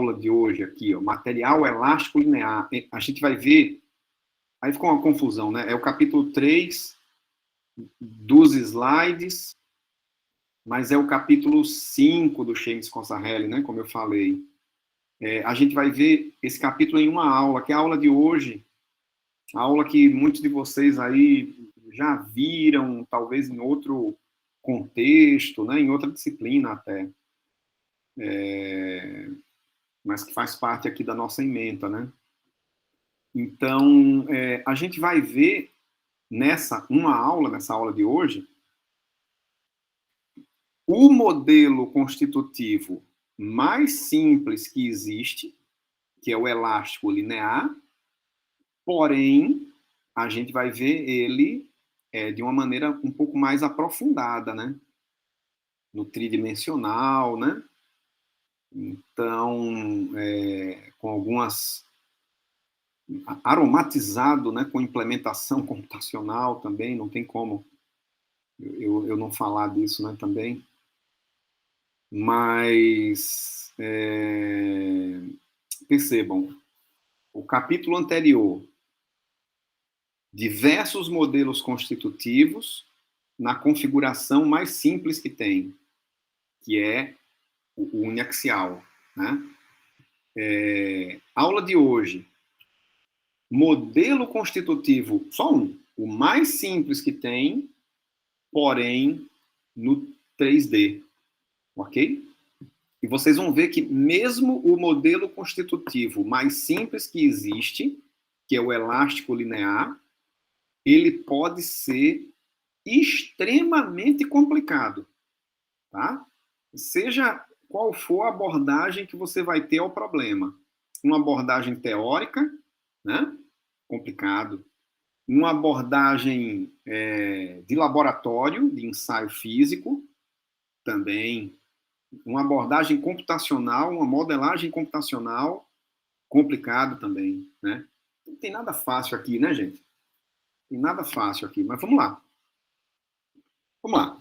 aula de hoje aqui, ó, material elástico linear. A gente vai ver, aí ficou uma confusão, né? É o capítulo 3 dos slides, mas é o capítulo 5 do James Consarelli, né? Como eu falei. A gente vai ver esse capítulo em uma aula, que é a aula de hoje, a aula que muitos de vocês aí já viram, talvez em outro contexto, né? Em outra disciplina até. Mas que faz parte aqui da nossa ementa, né? Então, a gente vai ver nessa aula de hoje, o modelo constitutivo mais simples que existe, que é o elástico linear, porém, a gente vai ver ele de uma maneira um pouco mais aprofundada, né? No tridimensional, né? Então, com algumas aromatizado, né, com implementação computacional também, não tem como eu não falar disso, né, também. Mas, percebam, o capítulo anterior, diversos modelos constitutivos na configuração mais simples que tem, que é o uniaxial, né? Aula de hoje, modelo constitutivo, só um, o mais simples que tem, porém no 3D, ok? E vocês vão ver que mesmo o modelo constitutivo mais simples que existe, que é o elástico linear, ele pode ser extremamente complicado, tá? Seja qual for a abordagem que você vai ter ao problema. Uma abordagem teórica, né? Complicado. Uma abordagem de laboratório, de ensaio físico, também. Uma abordagem computacional, uma modelagem computacional, complicado também, né? Não tem nada fácil aqui, né, gente? Tem nada fácil aqui, mas vamos lá. Vamos lá.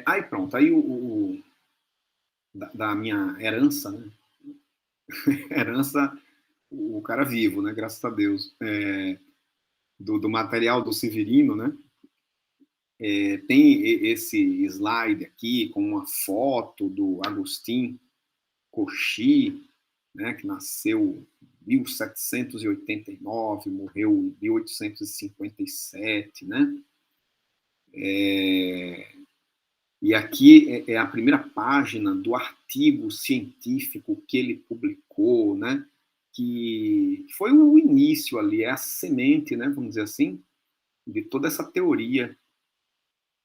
Aí pronto, aí da minha herança, né? Herança, o cara vivo, né? Graças a Deus. Do material do Severino, né? Tem esse slide aqui com uma foto do Agustin Cauchy, né, que nasceu em 1789, morreu em 1857, né? E aqui é a primeira página do artigo científico que ele publicou, né? Que foi o início ali, é a semente, né? Vamos dizer assim, de toda essa teoria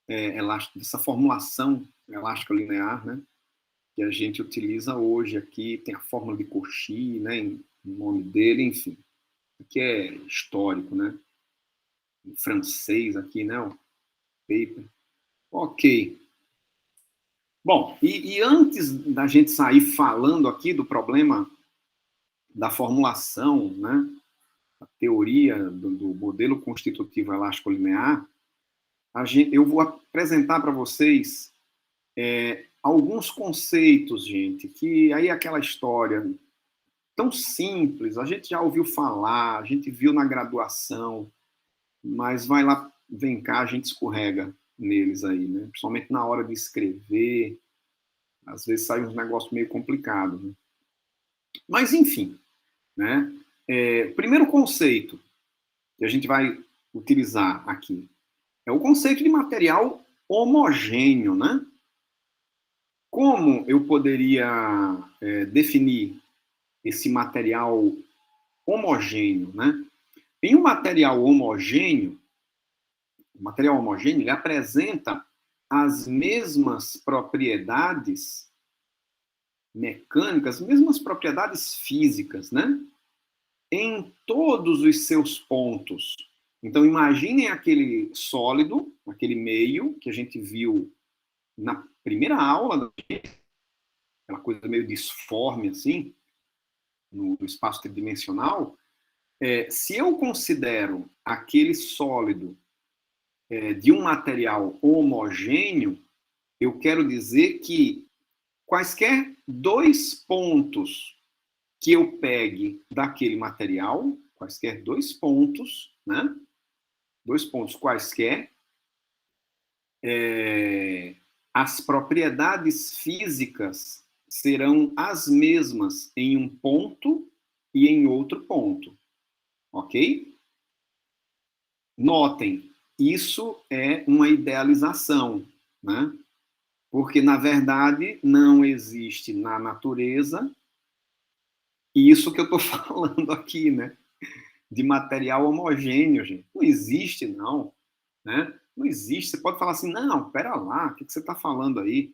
elástica, dessa formulação elástica linear, né? Que a gente utiliza hoje aqui, tem a fórmula de Cauchy, né, em nome dele, enfim. Aqui é histórico, né? Em francês aqui, né? O paper. Ok. Bom, e antes da gente sair falando aqui do problema da formulação, né? A teoria do modelo constitutivo elástico linear, eu vou apresentar para vocês alguns conceitos, gente, que aí é aquela história tão simples, a gente já ouviu falar, a gente viu na graduação, mas vai lá, vem cá, a gente escorrega neles aí, né? Principalmente na hora de escrever, às vezes sai um negócio meio complicado, né? Mas, enfim, né? Primeiro conceito que a gente vai utilizar aqui é o conceito de material homogêneo, né? Como eu poderia definir esse material homogêneo, né? Em um material homogêneo, ele apresenta as mesmas propriedades mecânicas, mesmas propriedades físicas, né? Em todos os seus pontos. Então, imaginem aquele sólido, aquele meio que a gente viu na primeira aula, aquela coisa meio disforme, assim, no espaço tridimensional. Se eu considero aquele sólido de um material homogêneo, eu quero dizer que quaisquer dois pontos que eu pegue daquele material, quaisquer dois pontos, né? Dois pontos quaisquer, as propriedades físicas serão as mesmas em um ponto e em outro ponto, ok? Notem, isso é uma idealização, né? Porque, na verdade, não existe na natureza isso que eu estou falando aqui, né? De material homogêneo, gente. Não existe, não. Né? Não existe. Você pode falar assim, não, pera lá, o que você está falando aí?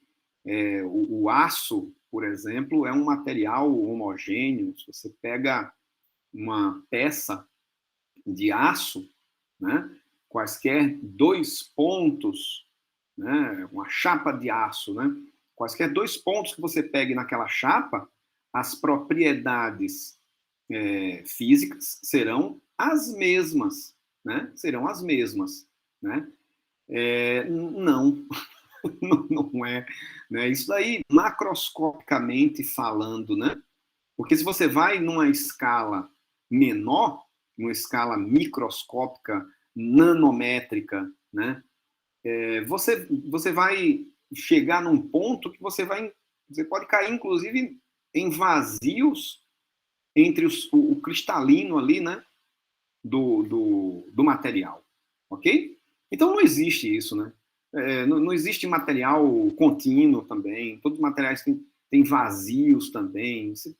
O aço, por exemplo, é um material homogêneo. Se você pega uma peça de aço, né? Quaisquer dois pontos, né? Uma chapa de aço, né? Quaisquer dois pontos que você pegue naquela chapa, as propriedades físicas serão as mesmas, né? Serão as mesmas, né? Não, não é, né? Isso daí, macroscopicamente falando, né? Porque se você vai numa escala menor, numa escala microscópica, nanométrica, né? Você vai chegar num ponto que você pode cair, inclusive, em vazios entre o cristalino ali, né? Do material, ok? Então não existe isso, né? Não existe material contínuo também, todos os materiais têm vazios também. Se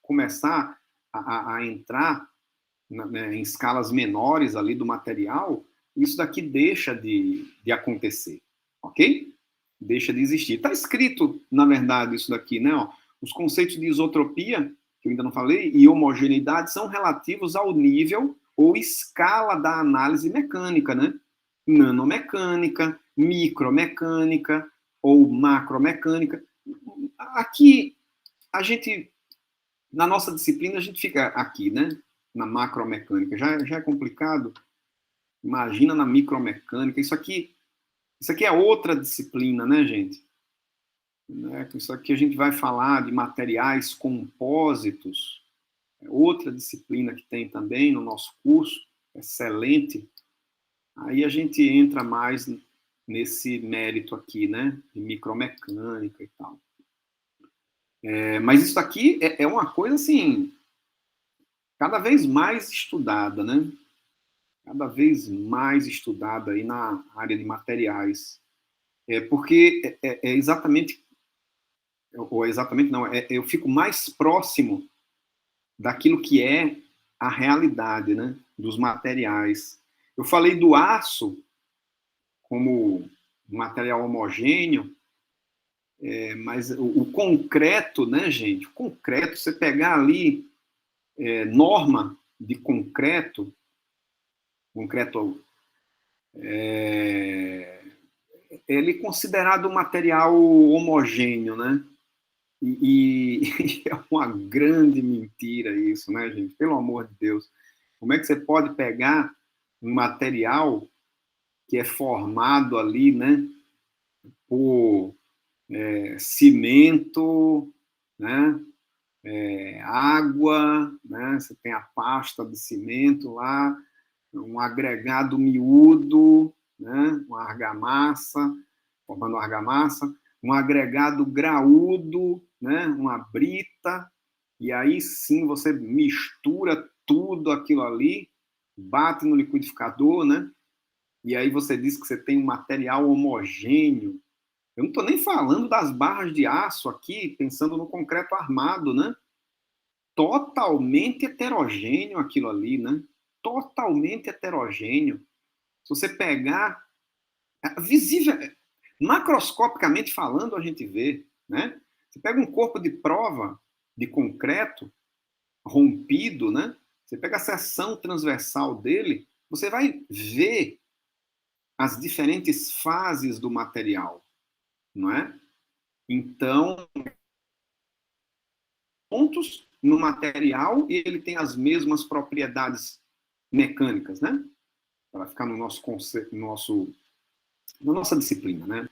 começar a entrar né, em escalas menores ali do material, isso daqui deixa de acontecer, ok? Deixa de existir. Está escrito, na verdade, isso daqui, né? Ó, os conceitos de isotropia, que eu ainda não falei, e homogeneidade são relativos ao nível ou escala da análise mecânica, né? Nanomecânica, micromecânica ou macromecânica. Aqui, a gente, na nossa disciplina, a gente fica aqui, né? Na macromecânica. Já é complicado. Imagina na micromecânica. Isso aqui é outra disciplina, né, gente? Isso aqui a gente vai falar de materiais compósitos, outra disciplina que tem também no nosso curso, excelente. Aí a gente entra mais nesse mérito aqui, né, de micromecânica e tal. Mas isso aqui é uma coisa, assim, cada vez mais estudada, né? Cada vez mais estudada aí na área de materiais. Porque é exatamente, ou exatamente não, eu fico mais próximo daquilo que é a realidade, né, dos materiais. Eu falei do aço como material homogêneo, mas o concreto, né, gente? O concreto, você pegar ali norma de concreto ele é considerado um material homogêneo, né? E é uma grande mentira isso, né, gente? Pelo amor de Deus. Como é que você pode pegar um material que é formado ali, né, por cimento, né, água, né, você tem a pasta de cimento lá, um agregado miúdo, né, uma argamassa, formando uma argamassa, um agregado graúdo, né, uma brita, e aí sim você mistura tudo aquilo ali, bate no liquidificador, né, e aí você diz que você tem um material homogêneo. Eu não estou nem falando das barras de aço aqui, pensando no concreto armado, né? Totalmente heterogêneo aquilo ali, né? Totalmente heterogêneo. Se você pegar, visível, macroscopicamente falando, a gente vê, né? Você pega um corpo de prova de concreto rompido, né? Você pega a seção transversal dele, você vai ver as diferentes fases do material, não é? Então, pontos no material e ele tem as mesmas propriedades mecânicas, né? Para ficar no nosso conceito, na nossa disciplina, né?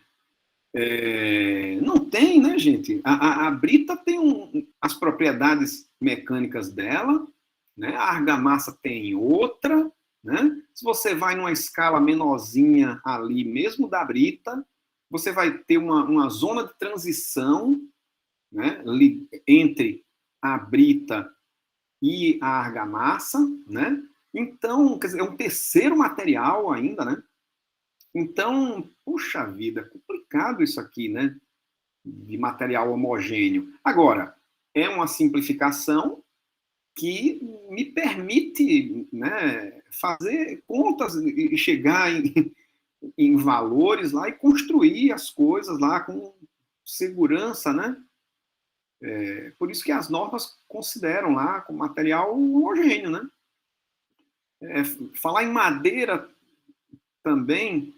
Não tem, né, gente? A brita tem as propriedades mecânicas dela, né? A argamassa tem outra, né? Se você vai numa escala menorzinha ali, mesmo da brita, você vai ter uma zona de transição, né, entre a brita e a argamassa, né? Então, quer dizer, é um terceiro material ainda, né? Então, puxa vida, é complicado isso aqui, né? De material homogêneo. Agora, é uma simplificação que me permite, né, fazer contas e chegar em valores lá e construir as coisas lá com segurança, né? Por isso que as normas consideram lá como material homogêneo, né? Falar em madeira também,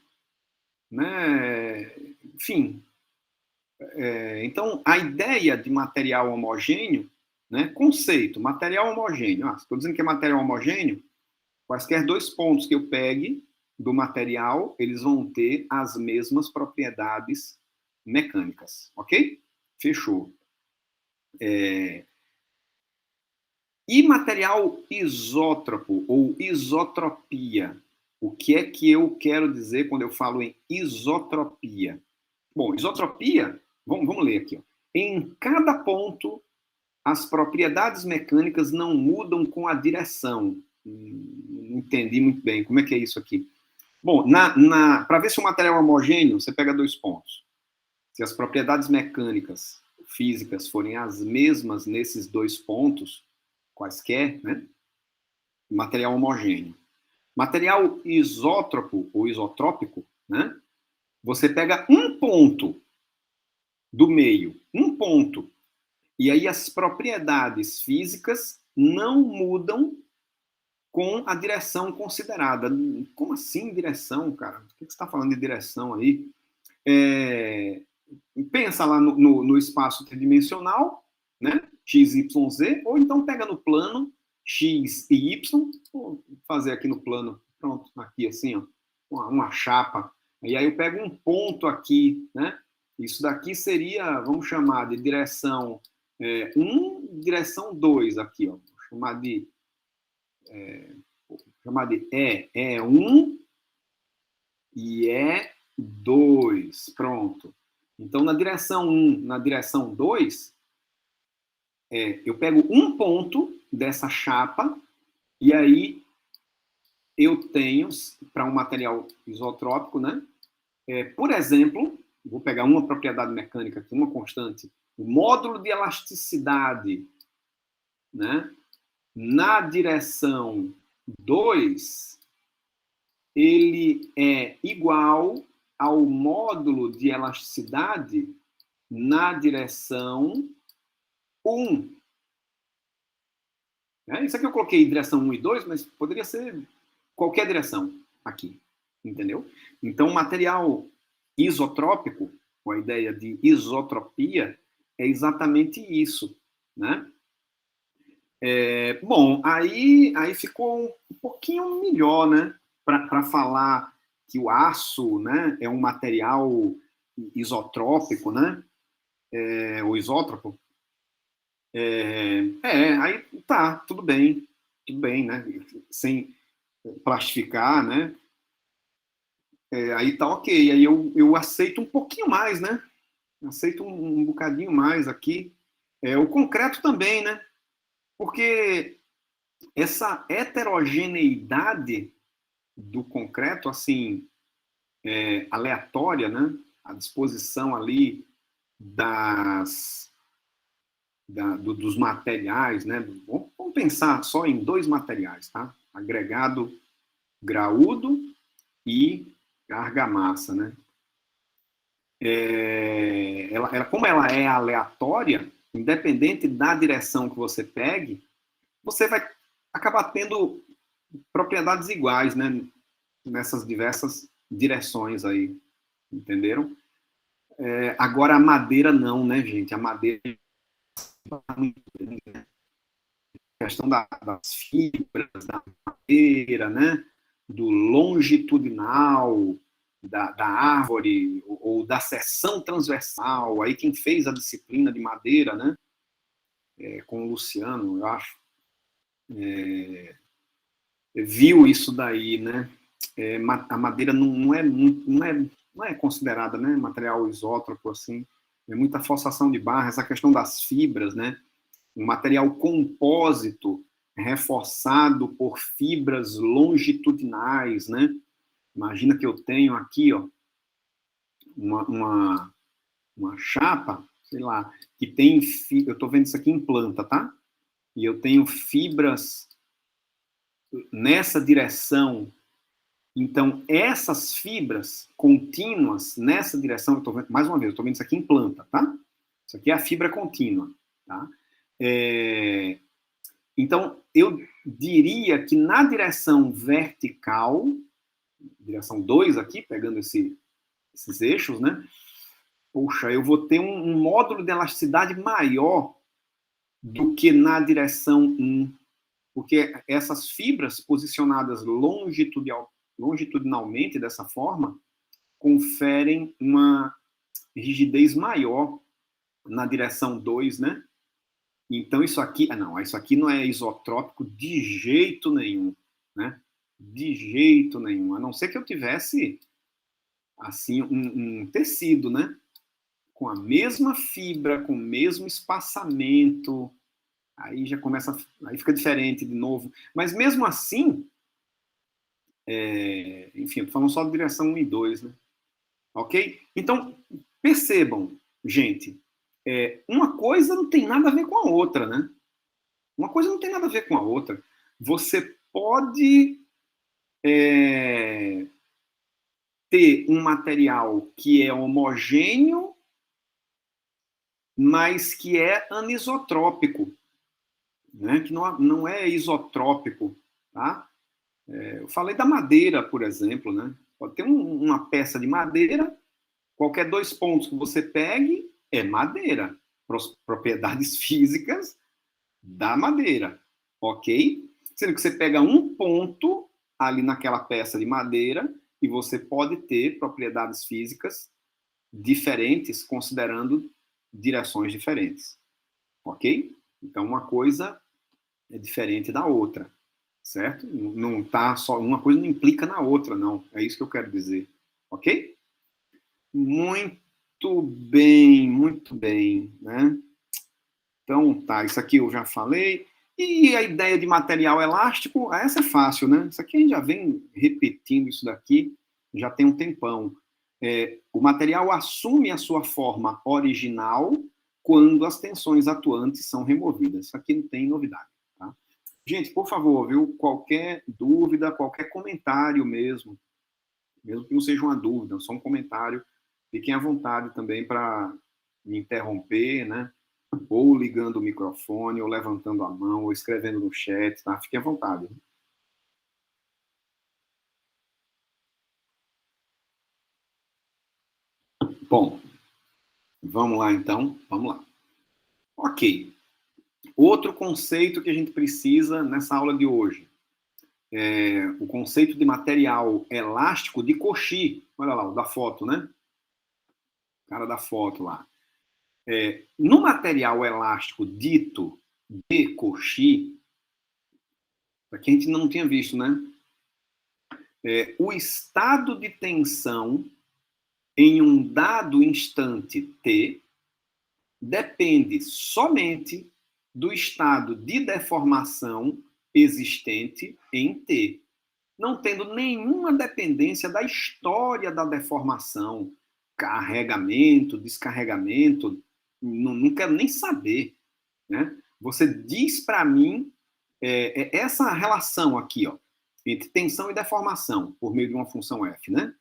né? Enfim, então a ideia de material homogêneo, né? Conceito, material homogêneo. Estou dizendo que é material homogêneo, quaisquer dois pontos que eu pegue do material, eles vão ter as mesmas propriedades mecânicas, ok? Fechou. E material isótropo ou isotropia? O que é que eu quero dizer quando eu falo em isotropia? Bom, isotropia, vamos ler aqui. Ó. Em cada ponto, as propriedades mecânicas não mudam com a direção. Não entendi muito bem. Como é que é isso aqui? Bom, para ver se o material é homogêneo, você pega dois pontos. Se as propriedades mecânicas, físicas, forem as mesmas nesses dois pontos, quaisquer, né? Material homogêneo. Material isótropo ou isotrópico, né? Você pega um ponto do meio, um ponto, e aí as propriedades físicas não mudam com a direção considerada. Como assim direção, cara? O que você está falando de direção aí? Pensa lá no espaço tridimensional, né? X, Y, Z, ou então pega no plano X e Y, vou fazer aqui no plano, pronto, aqui assim, ó, uma chapa. E aí eu pego um ponto aqui, né? Isso daqui seria, vamos chamar de direção 1, direção 2 aqui, ó. Vou chamar de E1 e E2. Pronto. Então, na direção 1, na direção 2, eu pego um ponto dessa chapa e aí eu tenho, para um material isotrópico, né? Por exemplo, vou pegar uma propriedade mecânica aqui, uma constante, o módulo de elasticidade, né? Na direção 2, ele é igual ao módulo de elasticidade na direção 1. Isso aqui eu coloquei direção 1 e 2, mas poderia ser qualquer direção aqui, entendeu? Então, o material isotrópico, com a ideia de isotropia, é exatamente isso, né? Bom, aí ficou um pouquinho melhor, né? Para falar que o aço, né, é um material isotrópico, né? O isótropo. Aí tá, tudo bem, né? Sem plastificar, né? Aí tá ok. Aí eu aceito um pouquinho mais, né? Aceito um bocadinho mais aqui. O concreto também, né? Porque essa heterogeneidade do concreto, assim, aleatória, né? A disposição ali dos materiais, né? Vamos pensar só em dois materiais, tá? Agregado graúdo e argamassa, né? Como ela é aleatória, independente da direção que você pegue, você vai acabar tendo propriedades iguais, né? Nessas diversas direções aí, entenderam? Agora a madeira não, né, gente? A madeira a questão das fibras da madeira, né? Do longitudinal da árvore, ou ou da seção transversal. Aí quem fez a disciplina de madeira, né, com o Luciano, eu acho, viu isso daí, né? A madeira não é considerada, né, material isótropo, assim, é muita forçação de barra, essa questão das fibras, né? Um material compósito reforçado por fibras longitudinais, né? Imagina que eu tenho aqui, ó, uma chapa, sei lá, que tem, eu estou vendo isso aqui em planta, tá? E eu tenho fibras nessa direção. Então, essas fibras contínuas nessa direção, eu tô vendo, mais uma vez, eu estou vendo isso aqui em planta, tá? Isso aqui é a fibra contínua, tá? Então, eu diria que na direção vertical, direção 2 aqui, pegando esses eixos, né? Puxa, eu vou ter um módulo de elasticidade maior do que na direção 1, porque essas fibras posicionadas longitudinalmente dessa forma conferem uma rigidez maior na direção 2, né? Então isso aqui, isso aqui não é isotrópico de jeito nenhum, né? De jeito nenhum, a não ser que eu tivesse assim um tecido, né? Com a mesma fibra, com o mesmo espaçamento, aí já começa, aí fica diferente de novo. Mas mesmo assim, enfim, eu tô falando só de direção 1 e 2, né? Ok? Então, percebam, gente, uma coisa não tem nada a ver com a outra, né? Uma coisa não tem nada a ver com a outra. Você pode ter um material que é homogêneo, mas que é anisotrópico, né? Que não é isotrópico, tá? Eu falei da madeira, por exemplo, né? Pode ter uma peça de madeira, qualquer 2 pontos que você pegue é madeira, propriedades físicas da madeira, ok? Sendo que você pega um ponto ali naquela peça de madeira e você pode ter propriedades físicas diferentes, considerando direções diferentes, ok? Então, uma coisa é diferente da outra, certo? Não tá só, uma coisa não implica na outra, não. É isso que eu quero dizer, ok? Muito bem, né? Então, tá, isso aqui eu já falei. E a ideia de material elástico, essa é fácil, né? Isso aqui a gente já vem repetindo isso daqui, já tem um tempão. O material assume a sua forma original quando as tensões atuantes são removidas. Isso aqui não tem novidade, tá? Gente, por favor, viu? Qualquer dúvida, qualquer comentário mesmo que não seja uma dúvida, só um comentário, fiquem à vontade também para me interromper, né? Ou ligando o microfone, ou levantando a mão, ou escrevendo no chat, tá? Fique à vontade. Bom, vamos lá então, vamos lá. Ok. Outro conceito que a gente precisa nessa aula de hoje é o conceito de material elástico de Cauchy. Olha lá, o da foto, né? O cara da foto lá. No material elástico dito de Cauchy, para quem a gente não tinha visto, né? O estado de tensão em um dado instante t depende somente do estado de deformação existente em t, não tendo nenhuma dependência da história da deformação, carregamento, descarregamento, não quero nem saber, né? Você diz para mim essa relação aqui, ó, entre tensão e deformação, por meio de uma função f, né?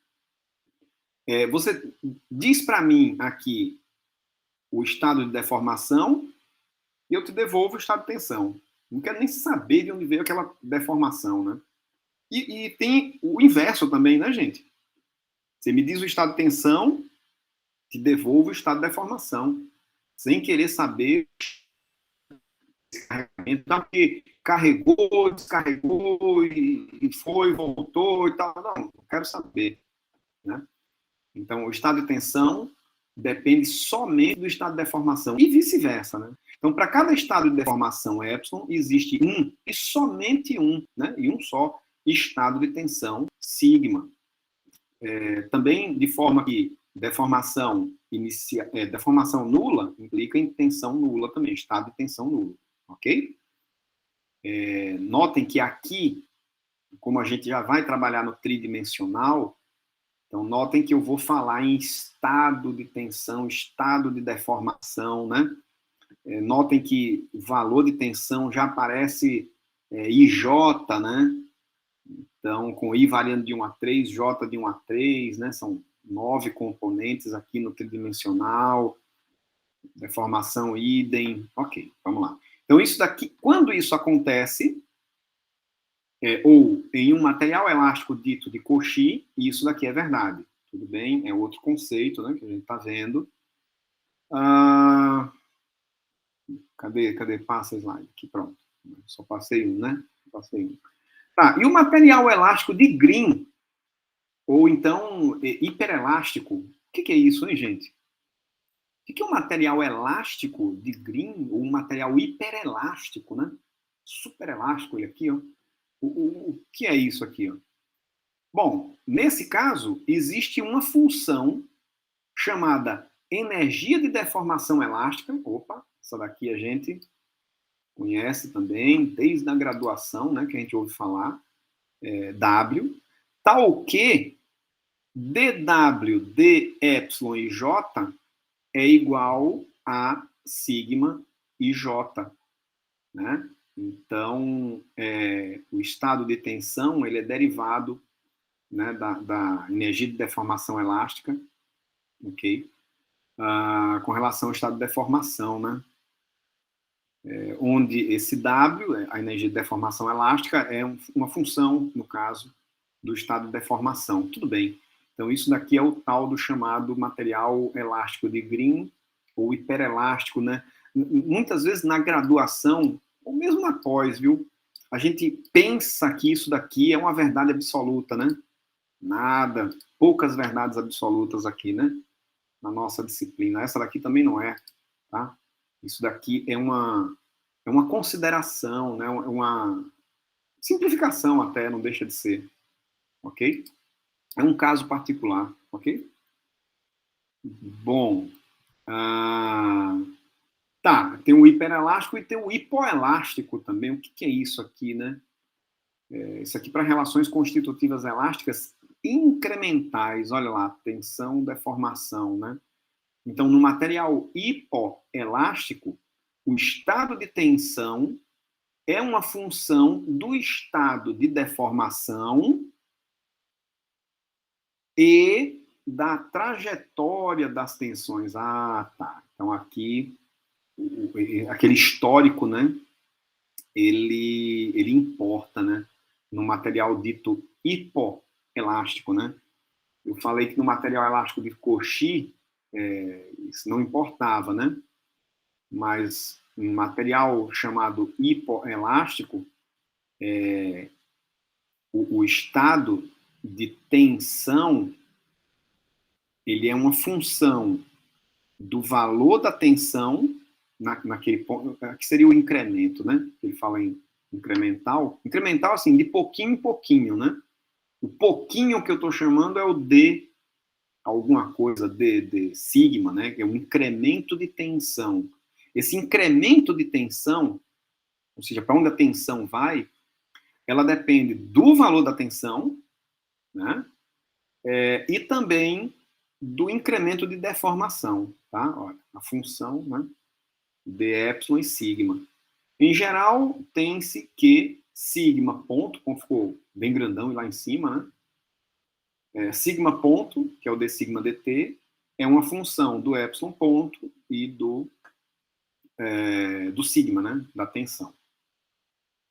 Você diz para mim aqui o estado de deformação e eu te devolvo o estado de tensão. Não quero nem saber de onde veio aquela deformação, né? E tem o inverso também, né, gente? Você me diz o estado de tensão, te devolvo o estado de deformação, sem querer saber então, que carregou, descarregou, e foi, voltou e tal. Não quero saber, né? Então, o estado de tensão depende somente do estado de deformação e vice-versa, né? Então, para cada estado de deformação epsilon, existe um e somente um, né? E um só estado de tensão sigma. Também de forma que deformação nula implica em tensão nula também, estado de tensão nula, ok? Notem que aqui, como a gente já vai trabalhar no tridimensional, então notem que eu vou falar em estado de tensão, estado de deformação, né? Notem que o valor de tensão já aparece IJ, né? Então, com I variando de 1 a 3, J de 1 a 3, né? São 9 componentes aqui no tridimensional, deformação idem. Ok, vamos lá. Então, isso daqui, quando isso acontece, ou em um material elástico dito de Cauchy, isso daqui é verdade. Tudo bem? É outro conceito, né, que a gente está vendo. Cadê? Passa a slide. Aqui, pronto. Só passei um, né? Passei um. Tá, e o material elástico de Green, ou então hiperelástico, o que é isso, hein, gente? O que é um material elástico de Green, ou um material hiperelástico, né? Super elástico, ele aqui, ó. O que é isso aqui, ó? Bom, nesse caso, existe uma função chamada energia de deformação elástica. Opa, essa daqui a gente conhece também, desde a graduação, né, que a gente ouve falar, W, tal que dW, dy e j é igual a sigma e j, né? Então, o estado de tensão ele é derivado, né, da energia de deformação elástica, ok? Com relação ao estado de deformação, né? Onde esse W, a energia de deformação elástica, é uma função, no caso, do estado de deformação. Tudo bem. Então, isso daqui é o tal do chamado material elástico de Green, ou hiperelástico, né? Muitas vezes na graduação, ou mesmo na pós, viu? A gente pensa que isso daqui é uma verdade absoluta, né? Nada, poucas verdades absolutas aqui, né? Na nossa disciplina. Essa daqui também não é, tá? Isso daqui é uma consideração, né? Uma simplificação até, não deixa de ser, ok? É um caso particular, ok? Bom, tá, tem o hiperelástico e tem o hipoelástico também. O que é isso aqui, né? Isso aqui para relações constitutivas elásticas incrementais, olha lá, tensão, deformação, né? Então, no material hipoelástico, o estado de tensão é uma função do estado de deformação e da trajetória das tensões. Ah, tá. Então, aqui, aquele histórico, né? Ele importa, né? No material dito hipoelástico, né? Eu falei que no material elástico de Cauchy, isso não importava, né? Mas um material chamado hipoelástico, o estado de tensão, ele é uma função do valor da tensão naquele ponto, que seria o incremento, né? Ele fala em incremental. Incremental, assim, de pouquinho em pouquinho, né? O pouquinho que eu estou chamando é o D, alguma coisa, de sigma, né? Que é um incremento de tensão. Esse incremento de tensão, ou seja, para onde a tensão vai, ela depende do valor da tensão, né? E também do incremento de deformação, tá? Olha, a função, né? De epsilon e sigma. Em geral, tem-se que sigma ponto, como ficou bem grandão e lá em cima, né? Sigma ponto, que é o d sigma dt, é uma função do epsilon ponto e do sigma, né? Da tensão.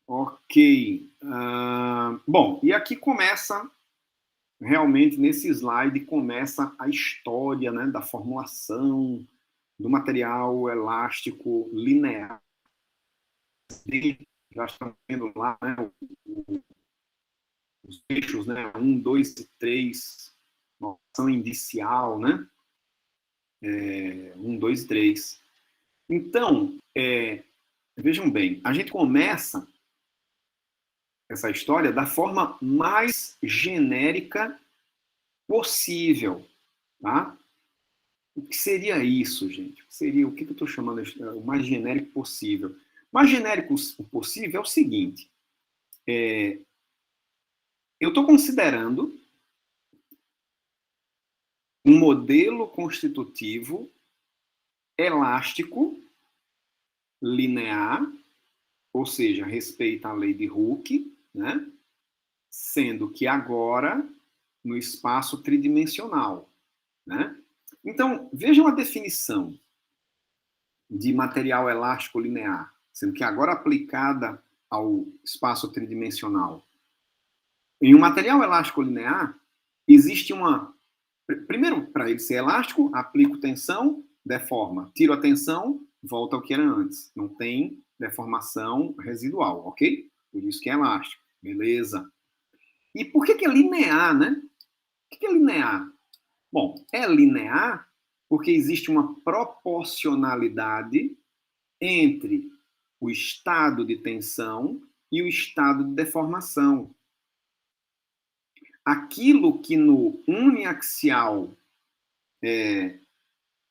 Ok. Bom, e aqui começa, realmente, nesse slide, começa a história, né, da formulação do material elástico linear. Já estamos vendo lá, né, os eixos, né, 1, 2 e 3, noção indicial, né? 1, 2, 3. Então, vejam bem, a gente começa essa história da forma mais genérica possível, tá? O que seria isso, gente? O que eu estou chamando o mais genérico possível? O mais genérico possível é o seguinte: eu estou considerando um modelo constitutivo elástico, linear, ou seja, respeita a lei de Hooke, né? Sendo que agora no espaço tridimensional, né? Então, vejam a definição de material elástico linear, sendo que agora aplicada ao espaço tridimensional. Em um material elástico linear, existe uma... Primeiro, para ele ser elástico, aplico tensão, deforma. Tiro a tensão, volta ao que era antes. Não tem deformação residual, ok? Por isso que é elástico. Beleza. E por que é linear, né? O que é linear? Bom, é linear porque existe uma proporcionalidade entre o estado de tensão e o estado de deformação. Aquilo que no uniaxial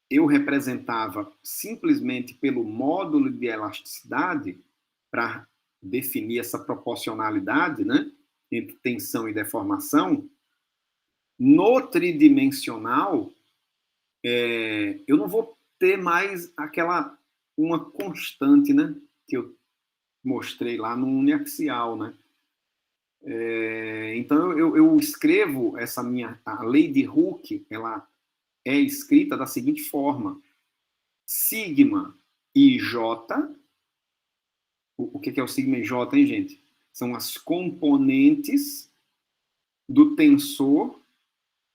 eu representava simplesmente pelo módulo de elasticidade, para definir essa proporcionalidade, né, entre tensão e deformação, no tridimensional, eu não vou ter mais uma constante, né, que eu mostrei lá no uniaxial, né? Então eu escrevo a lei de Hooke, ela é escrita da seguinte forma: sigma ij, o que é o sigma ij, hein, gente? São as componentes do tensor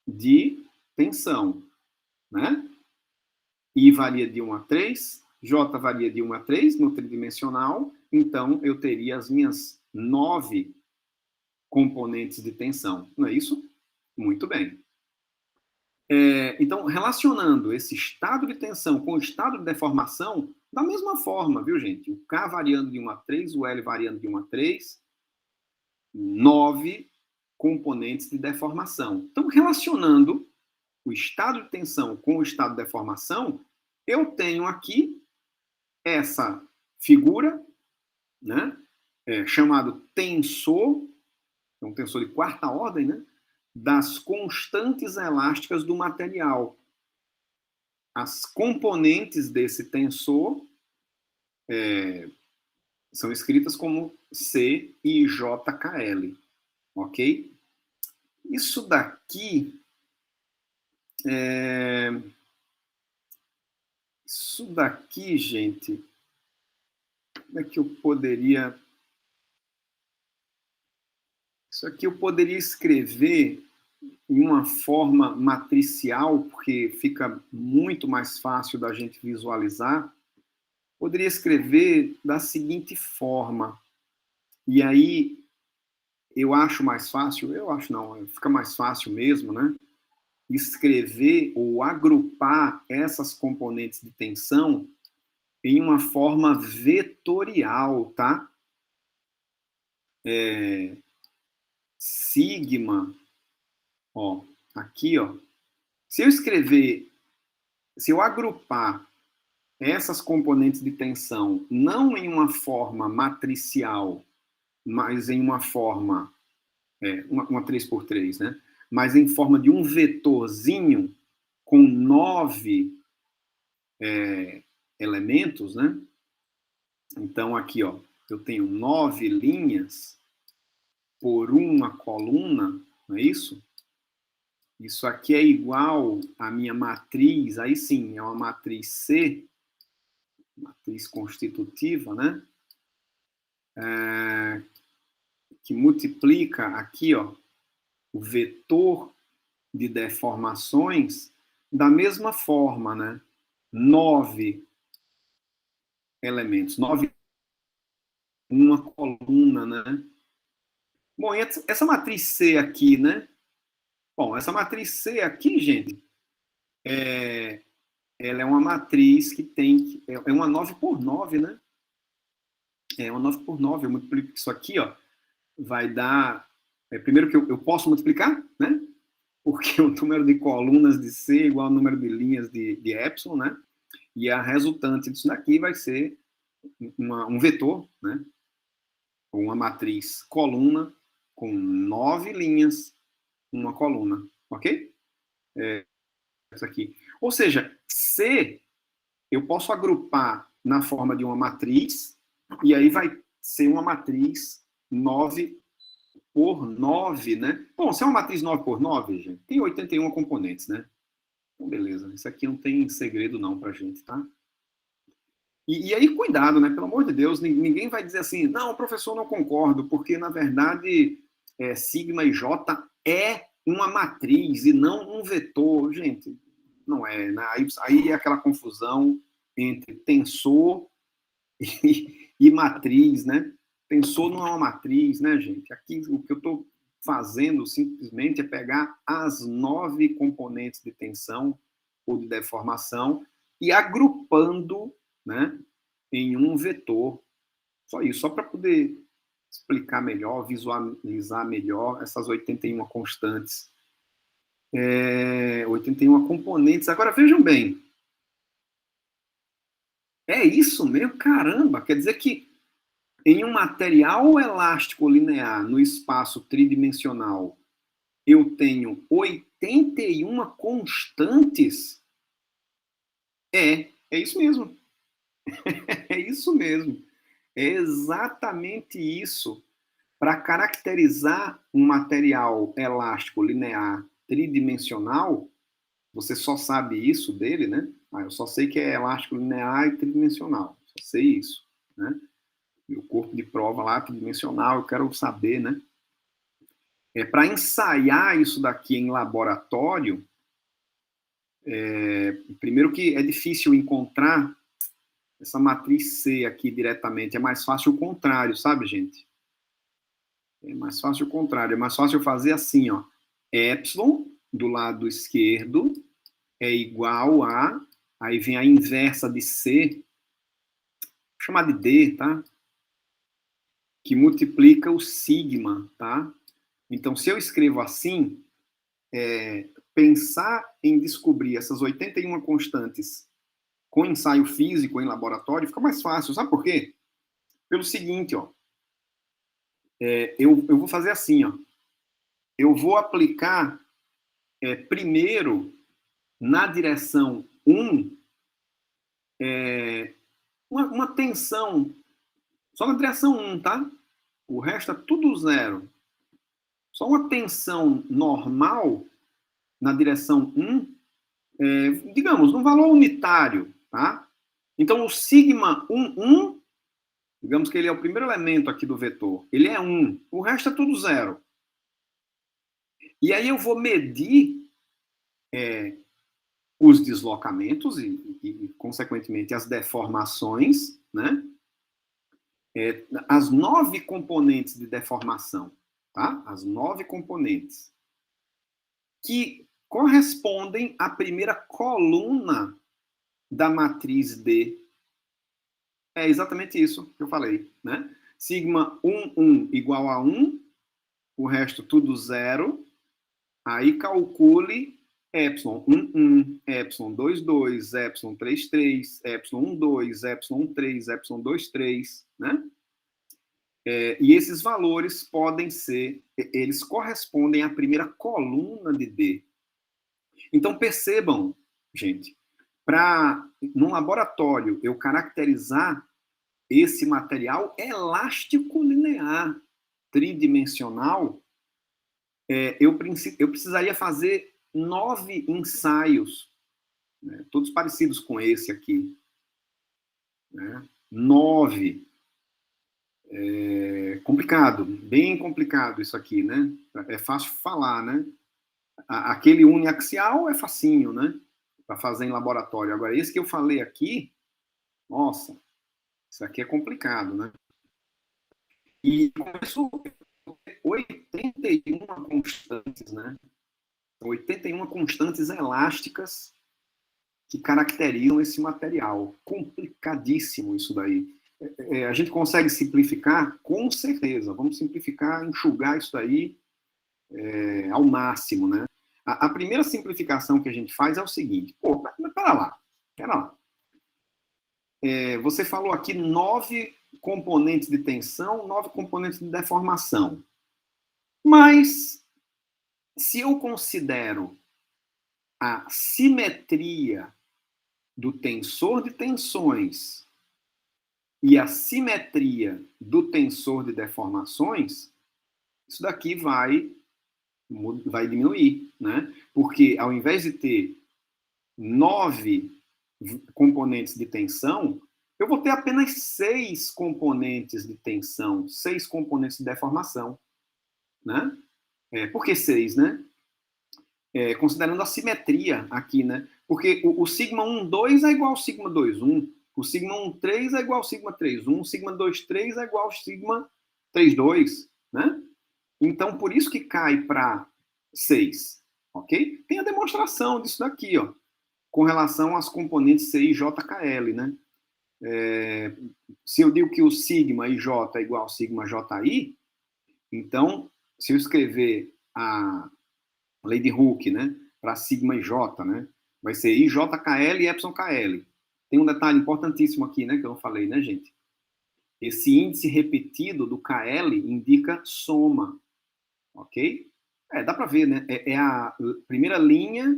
de tensão, né? I varia de 1 a 3, J varia de 1 a 3 no tridimensional, então eu teria as minhas 9 componentes de tensão, não é isso? Muito bem. Então, relacionando esse estado de tensão com o estado de deformação, da mesma forma, viu, gente? O K variando de 1 a 3, o L variando de 1 a 3, 9 componentes de deformação. Então, relacionando o estado de tensão com o estado de deformação, eu tenho aqui essa figura, né, chamado tensor, é um tensor de quarta ordem, né, das constantes elásticas do material. As componentes desse tensor são escritas como C e JKL, ok? Isso daqui gente, como é que eu poderia... Isso aqui eu poderia escrever em uma forma matricial, porque fica muito mais fácil da gente visualizar. Poderia escrever da seguinte forma, e aí eu acho mais fácil, fica mais fácil mesmo, né? Escrever ou agrupar essas componentes de tensão em uma forma vetorial, tá? Sigma, ó, aqui, ó. Se eu agrupar essas componentes de tensão não em uma forma matricial, mas em uma forma, uma 3x3, né? Mas em forma de um vetorzinho com 9 elementos, né? Então, aqui, ó, eu tenho 9 linhas por uma coluna, não é isso? Isso aqui é igual à minha matriz, aí sim, é uma matriz C, matriz constitutiva, né? Que multiplica aqui, ó, o vetor de deformações da mesma forma, né? 9 elementos, 9 uma coluna, né? Bom, e essa matriz C aqui, né? Bom, essa matriz C aqui, gente, ela é uma matriz que tem... É uma 9 por 9, né? É uma 9 por 9. Eu multiplico isso aqui, ó. Vai dar... primeiro que eu posso multiplicar, né? Porque o número de colunas de C é igual ao número de linhas de epsilon, né? E a resultante disso daqui vai ser um vetor, né? Uma matriz coluna com 9 linhas, uma coluna, ok? Isso aqui. Ou seja, C eu posso agrupar na forma de uma matriz, e aí vai ser uma matriz 9 por 9, né? Bom, se é uma matriz 9 por 9, gente, tem 81 componentes, né? Então, beleza. Isso aqui não tem segredo não pra gente, tá? E aí, cuidado, né? Pelo amor de Deus, ninguém vai dizer assim, não, professor, não concordo, porque, na verdade, sigma e j é uma matriz e não um vetor. Gente, não é. Né? Aí é aquela confusão entre tensor e matriz, né? Tensor não é uma matriz, né, gente? Aqui, o que eu estou fazendo, simplesmente, é pegar as 9 componentes de tensão ou de deformação e agrupando, né, em um vetor. Só isso, só para poder explicar melhor, visualizar melhor essas 81 constantes. 81 componentes. Agora, vejam bem. É isso mesmo? Caramba! Quer dizer que em um material elástico linear no espaço tridimensional, eu tenho 81 constantes? É isso mesmo. É isso mesmo. É exatamente isso. Para caracterizar um material elástico linear tridimensional, você só sabe isso dele, né? Eu só sei que é elástico linear e tridimensional. Só sei isso, né? Meu corpo de prova lá tridimensional, eu quero saber, né? Para ensaiar isso daqui em laboratório, primeiro que é difícil encontrar essa matriz C aqui diretamente, é mais fácil o contrário, sabe, gente? É mais fácil o contrário, é mais fácil fazer assim, ó. Epsilon do lado esquerdo é igual a, aí vem a inversa de C, vou chamar de D, tá? Que multiplica o sigma, tá? Então, se eu escrevo assim, pensar em descobrir essas 81 constantes com ensaio físico em laboratório fica mais fácil. Sabe por quê? Pelo seguinte, ó. Eu vou fazer assim, ó. Eu vou aplicar primeiro na direção 1 uma tensão só na direção 1, tá? O resto é tudo zero. Só uma tensão normal na direção 1, digamos, no valor unitário, tá? Então, o sigma 1, digamos que ele é o primeiro elemento aqui do vetor, ele é 1, o resto é tudo zero. E aí eu vou medir os deslocamentos e, consequentemente, as deformações, né? As 9 componentes de deformação, tá? As 9 componentes que correspondem à primeira coluna da matriz D. É exatamente isso que eu falei, né? Sigma 1 igual a 1, o resto tudo zero. Aí calcule epsilon 1, epsilon 2, epsilon 3, epsilon 2, epsilon 3, epsilon 2, né? E esses valores podem ser, eles correspondem à primeira coluna de D. Então percebam, gente, para num laboratório eu caracterizar esse material elástico linear tridimensional, eu precisaria fazer 9 ensaios, né, todos parecidos com esse aqui. Né? 9. Complicado, bem complicado isso aqui, né? É fácil falar, né? Aquele uniaxial é facinho, né? Para fazer em laboratório. Agora, esse que eu falei aqui, nossa, isso aqui é complicado, né? E começou 81 constantes, né? 81 constantes elásticas que caracterizam esse material. Complicadíssimo isso daí. A gente consegue simplificar? Com certeza. Vamos simplificar, enxugar isso daí ao máximo, né? A primeira simplificação que a gente faz é o seguinte. Pô, mas pera lá. Você falou aqui 9 componentes de tensão, 9 componentes de deformação. Mas, se eu considero a simetria do tensor de tensões e a simetria do tensor de deformações, isso daqui vai diminuir, né? Porque ao invés de ter 9 componentes de tensão, eu vou ter apenas 6 componentes de tensão, 6 componentes de deformação, né? Por que 6, né? Considerando a simetria aqui, né? Porque o sigma 1,2 é igual ao sigma 2,1, o sigma 1,3 é igual ao sigma 3,1, o sigma 2,3 é igual ao sigma 3,2, né? Então, por isso que cai para 6, ok? Tem a demonstração disso daqui, ó, com relação às componentes C e JKL, né? Se eu digo que o sigma IJ é igual ao sigma JI, então, se eu escrever a lei de Hooke, né, para sigma IJ, né, vai ser IJKL e EPSILONKL. Tem um detalhe importantíssimo aqui, né, que eu não falei, né, gente? Esse índice repetido do KL indica soma, ok? Dá para ver, né? É a primeira linha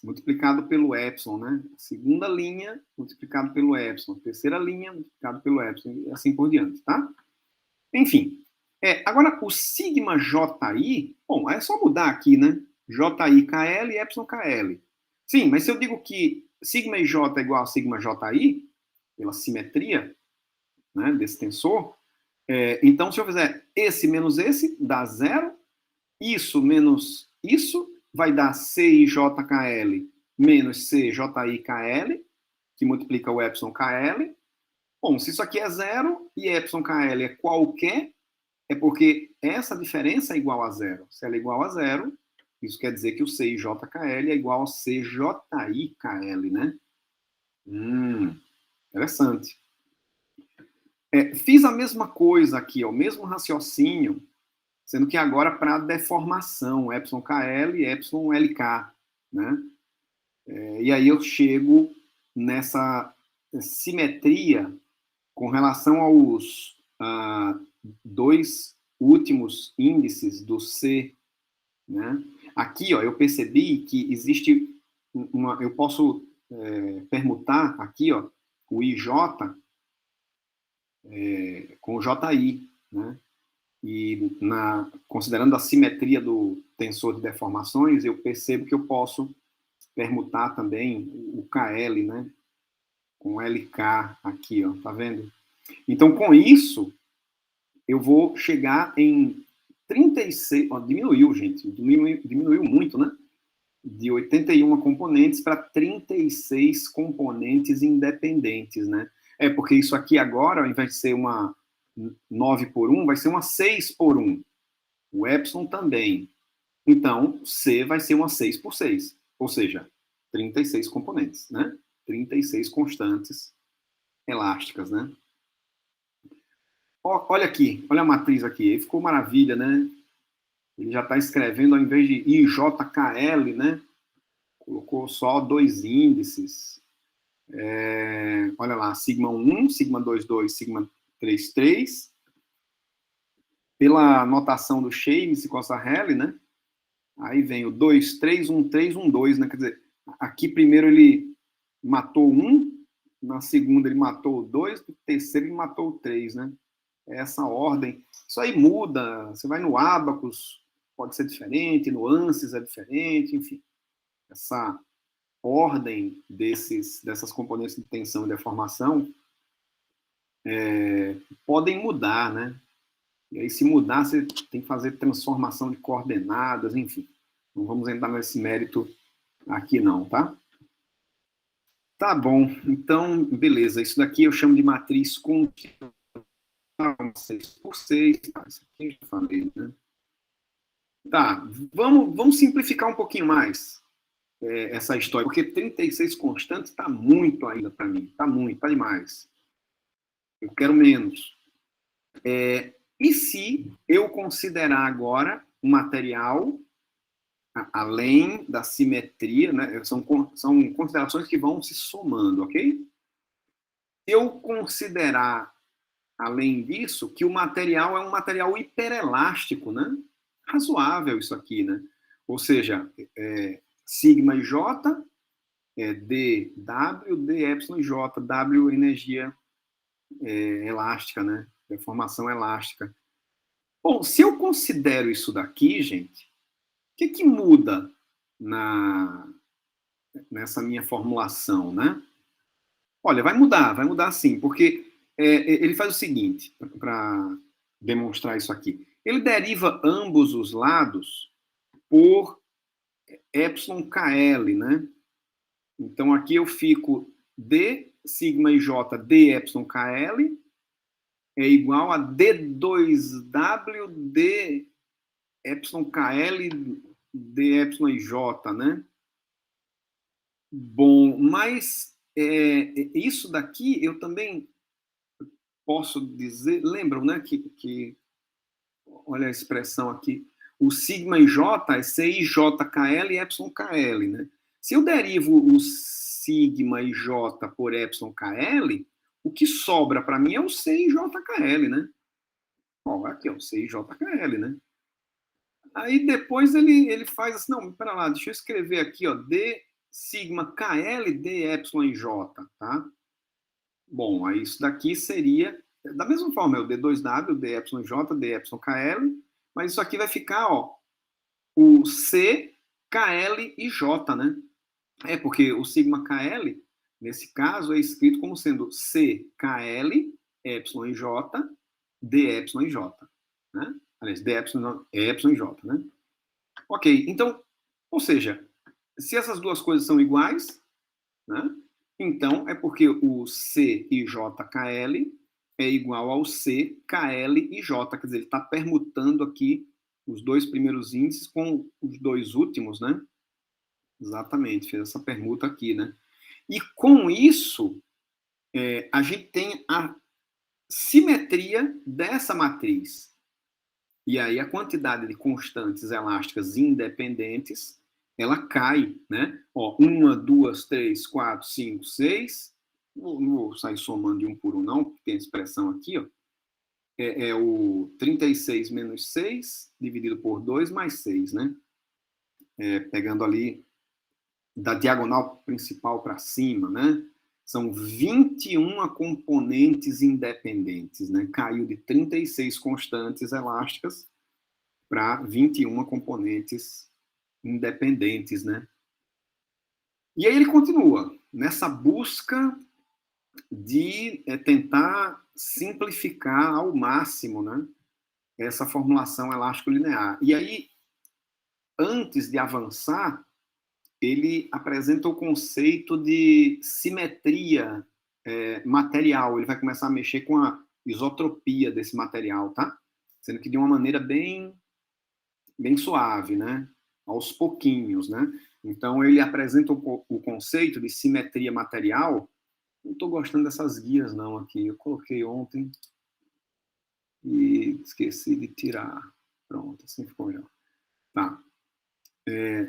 multiplicado pelo epsilon, né? A segunda linha multiplicado pelo epsilon, terceira linha multiplicado pelo epsilon, e assim por diante, tá? Enfim, agora o sigma JI, bom, é só mudar aqui, né? JI KL e epsilon KL. Sim, mas se eu digo que sigma IJ é igual a sigma JI, pela simetria, né, desse tensor, então se eu fizer esse menos esse, dá 0, isso menos isso, vai dar CIJKL menos CJIKL, que multiplica o epsilon KL. Bom, se isso aqui é 0 e epsilon KL é qualquer, é porque essa diferença é igual a 0. Se ela é igual a 0, isso quer dizer que o CIJKL é igual ao CJIKL, né? Interessante. Fiz a mesma coisa aqui, ó, o mesmo raciocínio, sendo que agora para deformação, epsilon KL e epsilon LK, né? E aí eu chego nessa simetria com relação aos 2 últimos índices do C, né? Aqui, ó, eu percebi que existe eu posso permutar aqui, ó, o IJ com o JI, né? E considerando a simetria do tensor de deformações, eu percebo que eu posso permutar também o KL, né? Com LK aqui, ó, tá vendo? Então, com isso, eu vou chegar em 36, ó, diminuiu, gente, diminuiu muito, né? De 81 componentes para 36 componentes independentes, né? Porque isso aqui agora, ao invés de ser uma 9 por 1, vai ser uma 6 por 1. O epsilon também. Então, C vai ser uma 6 por 6. Ou seja, 36 componentes, né? 36 constantes elásticas, né? Olha aqui, olha a matriz aqui. Ficou maravilha, né? Ele já está escrevendo, ao invés de IJKL, né? Colocou só 2 índices. Olha lá, sigma 1, sigma 2,2, sigma 3,3. Pela notação do Shames e Costa-Helly, né? Aí vem o 2, 3, 1, 3, 1, 2, né? Quer dizer, aqui primeiro ele matou 1, na segunda ele matou o 2, no terceiro ele matou o 3, né? Essa ordem. Isso aí muda, você vai no Abacus, pode ser diferente, no ANSYS é diferente, enfim. Essa ordem dessas componentes de tensão e deformação podem mudar, né? E aí, se mudar, você tem que fazer transformação de coordenadas, enfim. Não vamos entrar nesse mérito aqui não, tá? Tá bom, então, beleza. Isso daqui eu chamo de matriz contínua, 6 por 6, tá? Isso aqui eu já falei, né? Tá, vamos simplificar um pouquinho mais essa história, porque 36 constantes está muito ainda para mim, está muito, está demais. Eu quero menos. E se eu considerar agora um material, além da simetria, né, são considerações que vão se somando, ok? Se eu considerar, além disso, que o material é um material hiperelástico, né? Razoável isso aqui, né? Ou seja, sigma e J, D, W, D, epsilon e J, W, energia elástica, né? Deformação elástica. Bom, se eu considero isso daqui, gente, o que muda nessa minha formulação, né? Olha, vai mudar sim, porque ele faz o seguinte, para demonstrar isso aqui. Ele deriva ambos os lados por epsilon KL, né? Então, aqui eu fico D, sigma e J, D, epsilon KL, é igual a D2W, D, epsilon KL, D, epsilon e J, né? Bom, mas isso daqui eu também posso dizer, lembram, né, que olha a expressão aqui, o sigma e J é CIJKL e epsilon KL, né? Se eu derivo o sigma e J por epsilon KL, o que sobra para mim é o CIJKL, né? Ó, aqui, ó, o CIJKL, né? Aí depois ele faz assim, não, pera lá, deixa eu escrever aqui, ó, D sigma KL, D epsilon e J, tá? Bom, aí isso daqui seria, da mesma forma, é o D2W, D epsilon J, D epsilon KL, mas isso aqui vai ficar, ó, o C, KL e J, né? Porque o sigma KL, nesse caso, é escrito como sendo C, KL, epsilon e J, D epsilon e J, né? Aliás, D epsilon, epsilon e J, né? Ok, então, ou seja, se essas duas coisas são iguais, né? Então, é porque o C e JKL é igual ao C, KL e J. Quer dizer, ele está permutando aqui os dois primeiros índices com os dois últimos, né? Exatamente, fez essa permuta aqui, né? E com isso, a gente tem a simetria dessa matriz. E aí a quantidade de constantes elásticas independentes, ela cai, né? Ó, 1, 2, 3, 4, 5, 6. Não vou sair somando de um por um, não, porque tem a expressão aqui, ó. É o 36 menos 6 dividido por 2 mais 6, né? Pegando ali da diagonal principal para cima, né? São 21 componentes independentes, né? Caiu de 36 constantes elásticas para 21 componentes independentes, né? E aí ele continua nessa busca de tentar simplificar ao máximo, né, essa formulação elástico-linear. E aí, antes de avançar, ele apresenta o conceito de simetria material. Ele vai começar a mexer com a isotropia desse material, tá? Sendo que de uma maneira bem suave, né? Aos pouquinhos, né? Então, ele apresenta o conceito de simetria material. Não estou gostando dessas guias, não, aqui. Eu coloquei ontem e esqueci de tirar. Pronto, assim ficou melhor. Tá.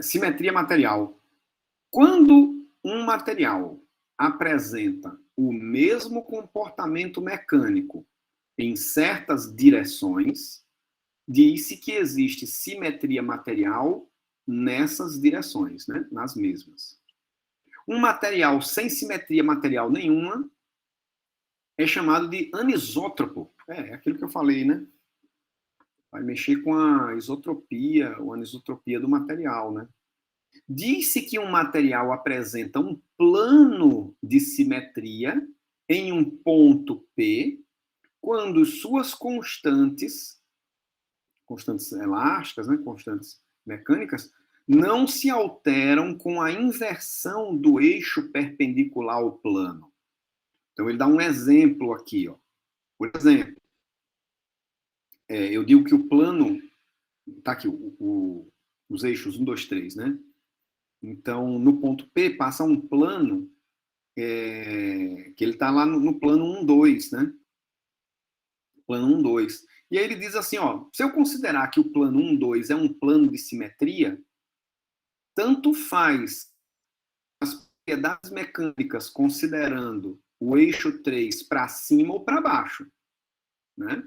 Simetria material. Quando um material apresenta o mesmo comportamento mecânico em certas direções, diz-se que existe simetria material nessas direções, né? Nas mesmas. Um material sem simetria material nenhuma é chamado de anisótropo. É aquilo que eu falei, né? Vai mexer com a isotropia, ou anisotropia do material, né? Diz-se que um material apresenta um plano de simetria em um ponto P quando suas constantes elásticas, né, constantes mecânicas, não se alteram com a inversão do eixo perpendicular ao plano. Então, ele dá um exemplo aqui. Ó. Por exemplo, eu digo que o plano Tá aqui os eixos 1, 2, 3, né? Então, no ponto P, passa um plano que ele está lá no plano 1, 2, né? Plano 1, 2. E aí ele diz assim, ó, se eu considerar que o plano 1, 2 é um plano de simetria, tanto faz as propriedades mecânicas considerando o eixo 3 para cima ou para baixo, né?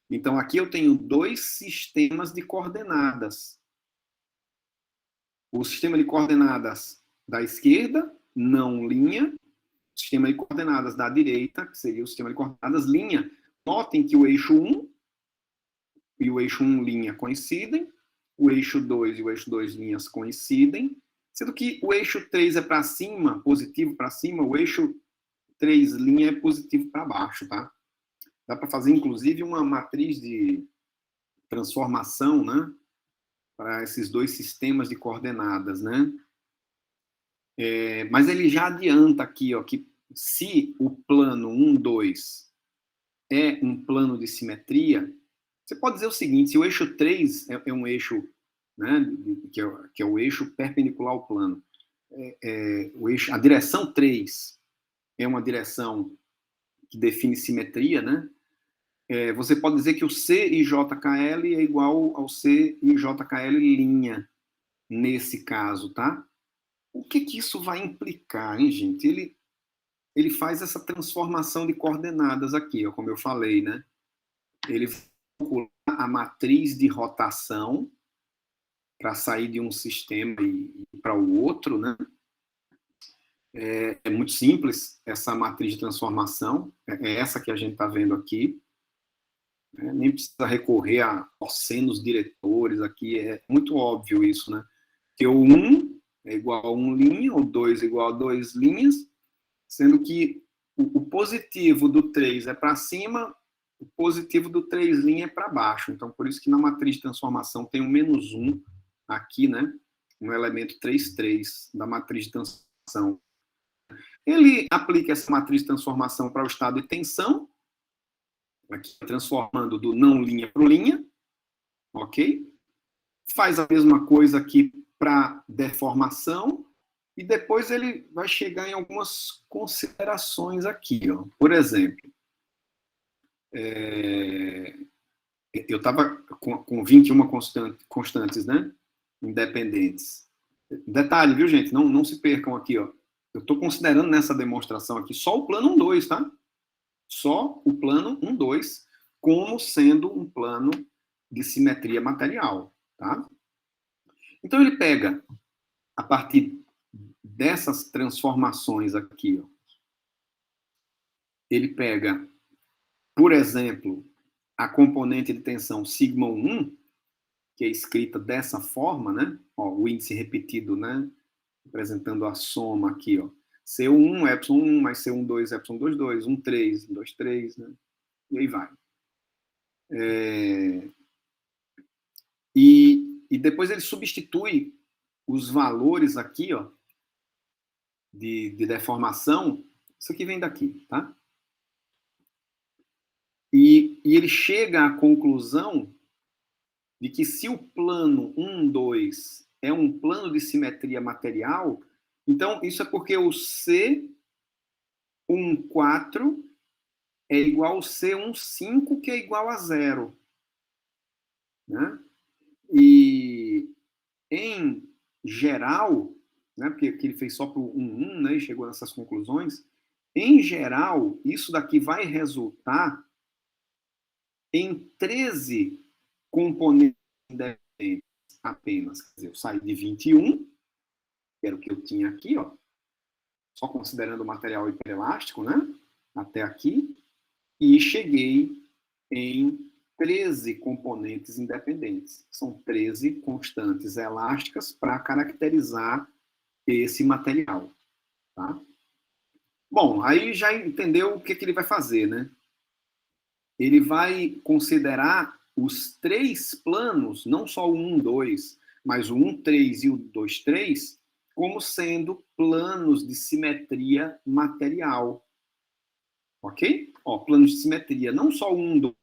Então, aqui eu tenho dois sistemas de coordenadas. O sistema de coordenadas da esquerda, não linha, o sistema de coordenadas da direita, que seria o sistema de coordenadas linha. Notem que o eixo 1 e o eixo 1 linha coincidem, o eixo 2 e o eixo 2 linhas coincidem, sendo que o eixo 3 é para cima, positivo para cima, o eixo 3 linha é positivo para baixo, tá? Dá para fazer, inclusive, uma matriz de transformação, né? Para esses dois sistemas de coordenadas, né? Mas ele já adianta aqui, ó, que se o plano 1, 2 é um plano de simetria, você pode dizer o seguinte, se o eixo 3 é um eixo, né, que é o eixo perpendicular ao plano, a direção 3 é uma direção que define simetria, né? Você pode dizer que o C e JKL é igual ao C e JKL linha, nesse caso, tá? O que isso vai implicar, hein, gente? Ele faz essa transformação de coordenadas aqui, ó, como eu falei, né? Ele vai calcular a matriz de rotação para sair de um sistema e para o outro, né? É muito simples essa matriz de transformação, é essa que a gente está vendo aqui. Nem precisa recorrer a cossenos diretores aqui, é muito óbvio isso, né? Que o 1 é igual a 1 linha, o 2 é igual a 2 linhas, sendo que o positivo do 3 é para cima, o positivo do 3' é para baixo. Então, por isso que na matriz de transformação tem um menos 1 aqui, né? No elemento 3, 3 da matriz de transformação. Ele aplica essa matriz de transformação para o estado de tensão, aqui transformando do não linha para linha, ok? Faz a mesma coisa aqui para deformação, e depois ele vai chegar em algumas considerações aqui, ó. Por exemplo, eu estava com 21 constantes, né? Independentes. Detalhe, viu, gente? Não se percam aqui, ó. Eu estou considerando nessa demonstração aqui só o plano 1, 2, tá? Só o plano 1, 2, como sendo um plano de simetria material, tá? Então ele pega, a partir dessas transformações aqui, ó, ele pega, por exemplo, a componente de tensão σ1, que é escrita dessa forma, né? Ó, o índice repetido, né? Representando a soma aqui, ó. C1, ε1, mais C12, ε2, 2, 1, 3, 2, 3, né? E aí vai. E depois ele substitui os valores aqui, ó, de deformação. Isso aqui vem daqui, tá? E ele chega à conclusão de que se o plano 1, 2 é um plano de simetria material, então isso é porque o C14 é igual ao C15, que é igual a 0. Né? E, em geral, né, porque ele fez só para o 1, né, e chegou nessas conclusões, em geral, isso daqui vai resultar em 13 componentes independentes apenas. Quer dizer, eu saí de 21, que era o que eu tinha aqui, ó, só considerando o material hiperelástico, né, até aqui, e cheguei em 13 componentes independentes. São 13 constantes elásticas para caracterizar esse material. Tá? Bom, aí já entendeu o que ele vai fazer, né? Ele vai considerar os 3 planos, não só o 1, 2, mas o 1, 3 e o 2, 3, como sendo planos de simetria material. Ok? Ó, planos de simetria, não só o 1, 2,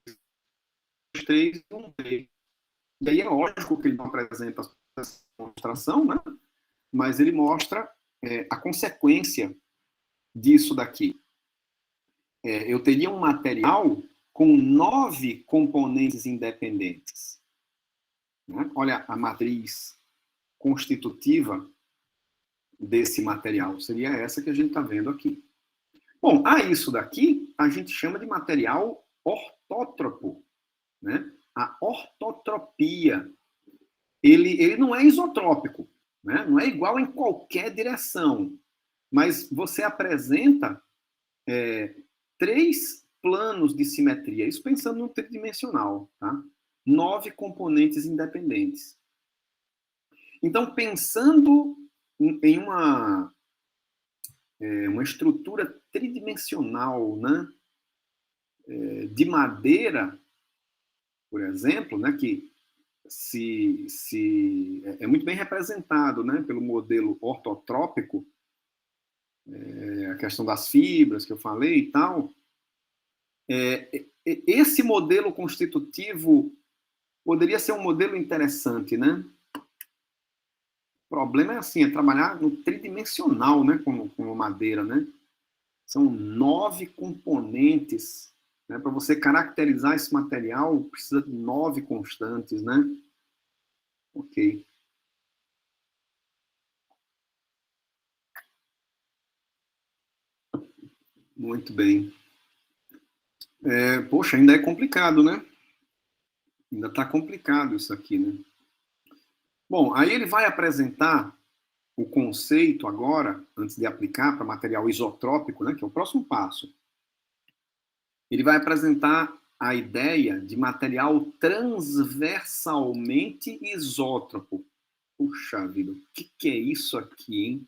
3 e 1, 3. E aí é lógico que ele não apresenta essa demonstração, né? Mas ele mostra a consequência disso daqui. Eu teria um material com 9 componentes independentes. Né? Olha a matriz constitutiva desse material. Seria essa que a gente está vendo aqui. Bom, a isso daqui a gente chama de material ortótropo. Né? A ortotropia. Ele não é isotrópico. Né? Não é igual em qualquer direção. Mas você apresenta 3 planos de simetria. Isso pensando no tridimensional. Tá? 9 componentes independentes. Então, pensando em uma estrutura tridimensional, né, de madeira, por exemplo, né, que é muito bem representado, né, pelo modelo ortotrópico, a questão das fibras que eu falei e tal. Esse modelo constitutivo poderia ser um modelo interessante, né? O problema é assim, é trabalhar no tridimensional, né, com madeira, né? São 9 componentes, né? Para você caracterizar esse material, precisa de 9 constantes, né? Ok. Muito bem. Poxa, ainda é complicado, né? Ainda está complicado isso aqui, né? Bom, aí ele vai apresentar o conceito agora, antes de aplicar para material isotrópico, né, que é o próximo passo. Ele vai apresentar a ideia de material transversalmente isótropo. Puxa vida, o que é isso aqui, hein?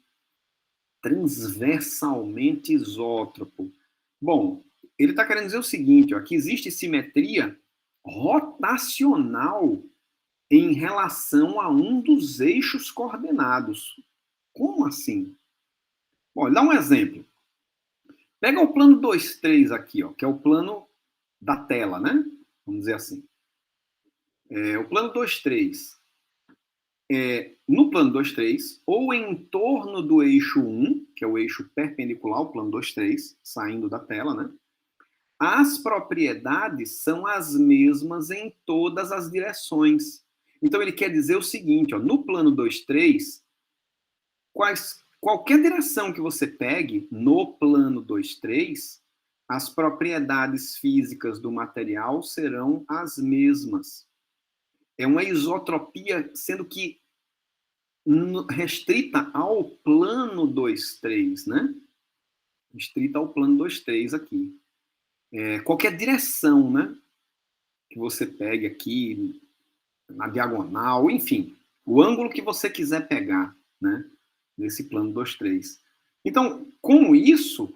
Transversalmente isótropo. Bom, ele está querendo dizer o seguinte, ó, que existe simetria rotacional em relação a um dos eixos coordenados. Como assim? Bom, dá um exemplo. Pega o plano 2,3 aqui, ó, que é o plano da tela, né? Vamos dizer assim. O plano 2,3. No plano 2,3, ou em torno do eixo 1, que é o eixo perpendicular ao plano 2,3, saindo da tela, né? As propriedades são as mesmas em todas as direções. Então ele quer dizer o seguinte, ó, no plano 2,3, qualquer direção que você pegue no plano 2,3, as propriedades físicas do material serão as mesmas. É uma isotropia, sendo que restrita ao plano 2,3, né? Restrita ao plano 2,3 aqui. Qualquer direção, né? Que você pegue aqui, na diagonal, enfim, o ângulo que você quiser pegar, né? Nesse plano 2,3. Então, com isso,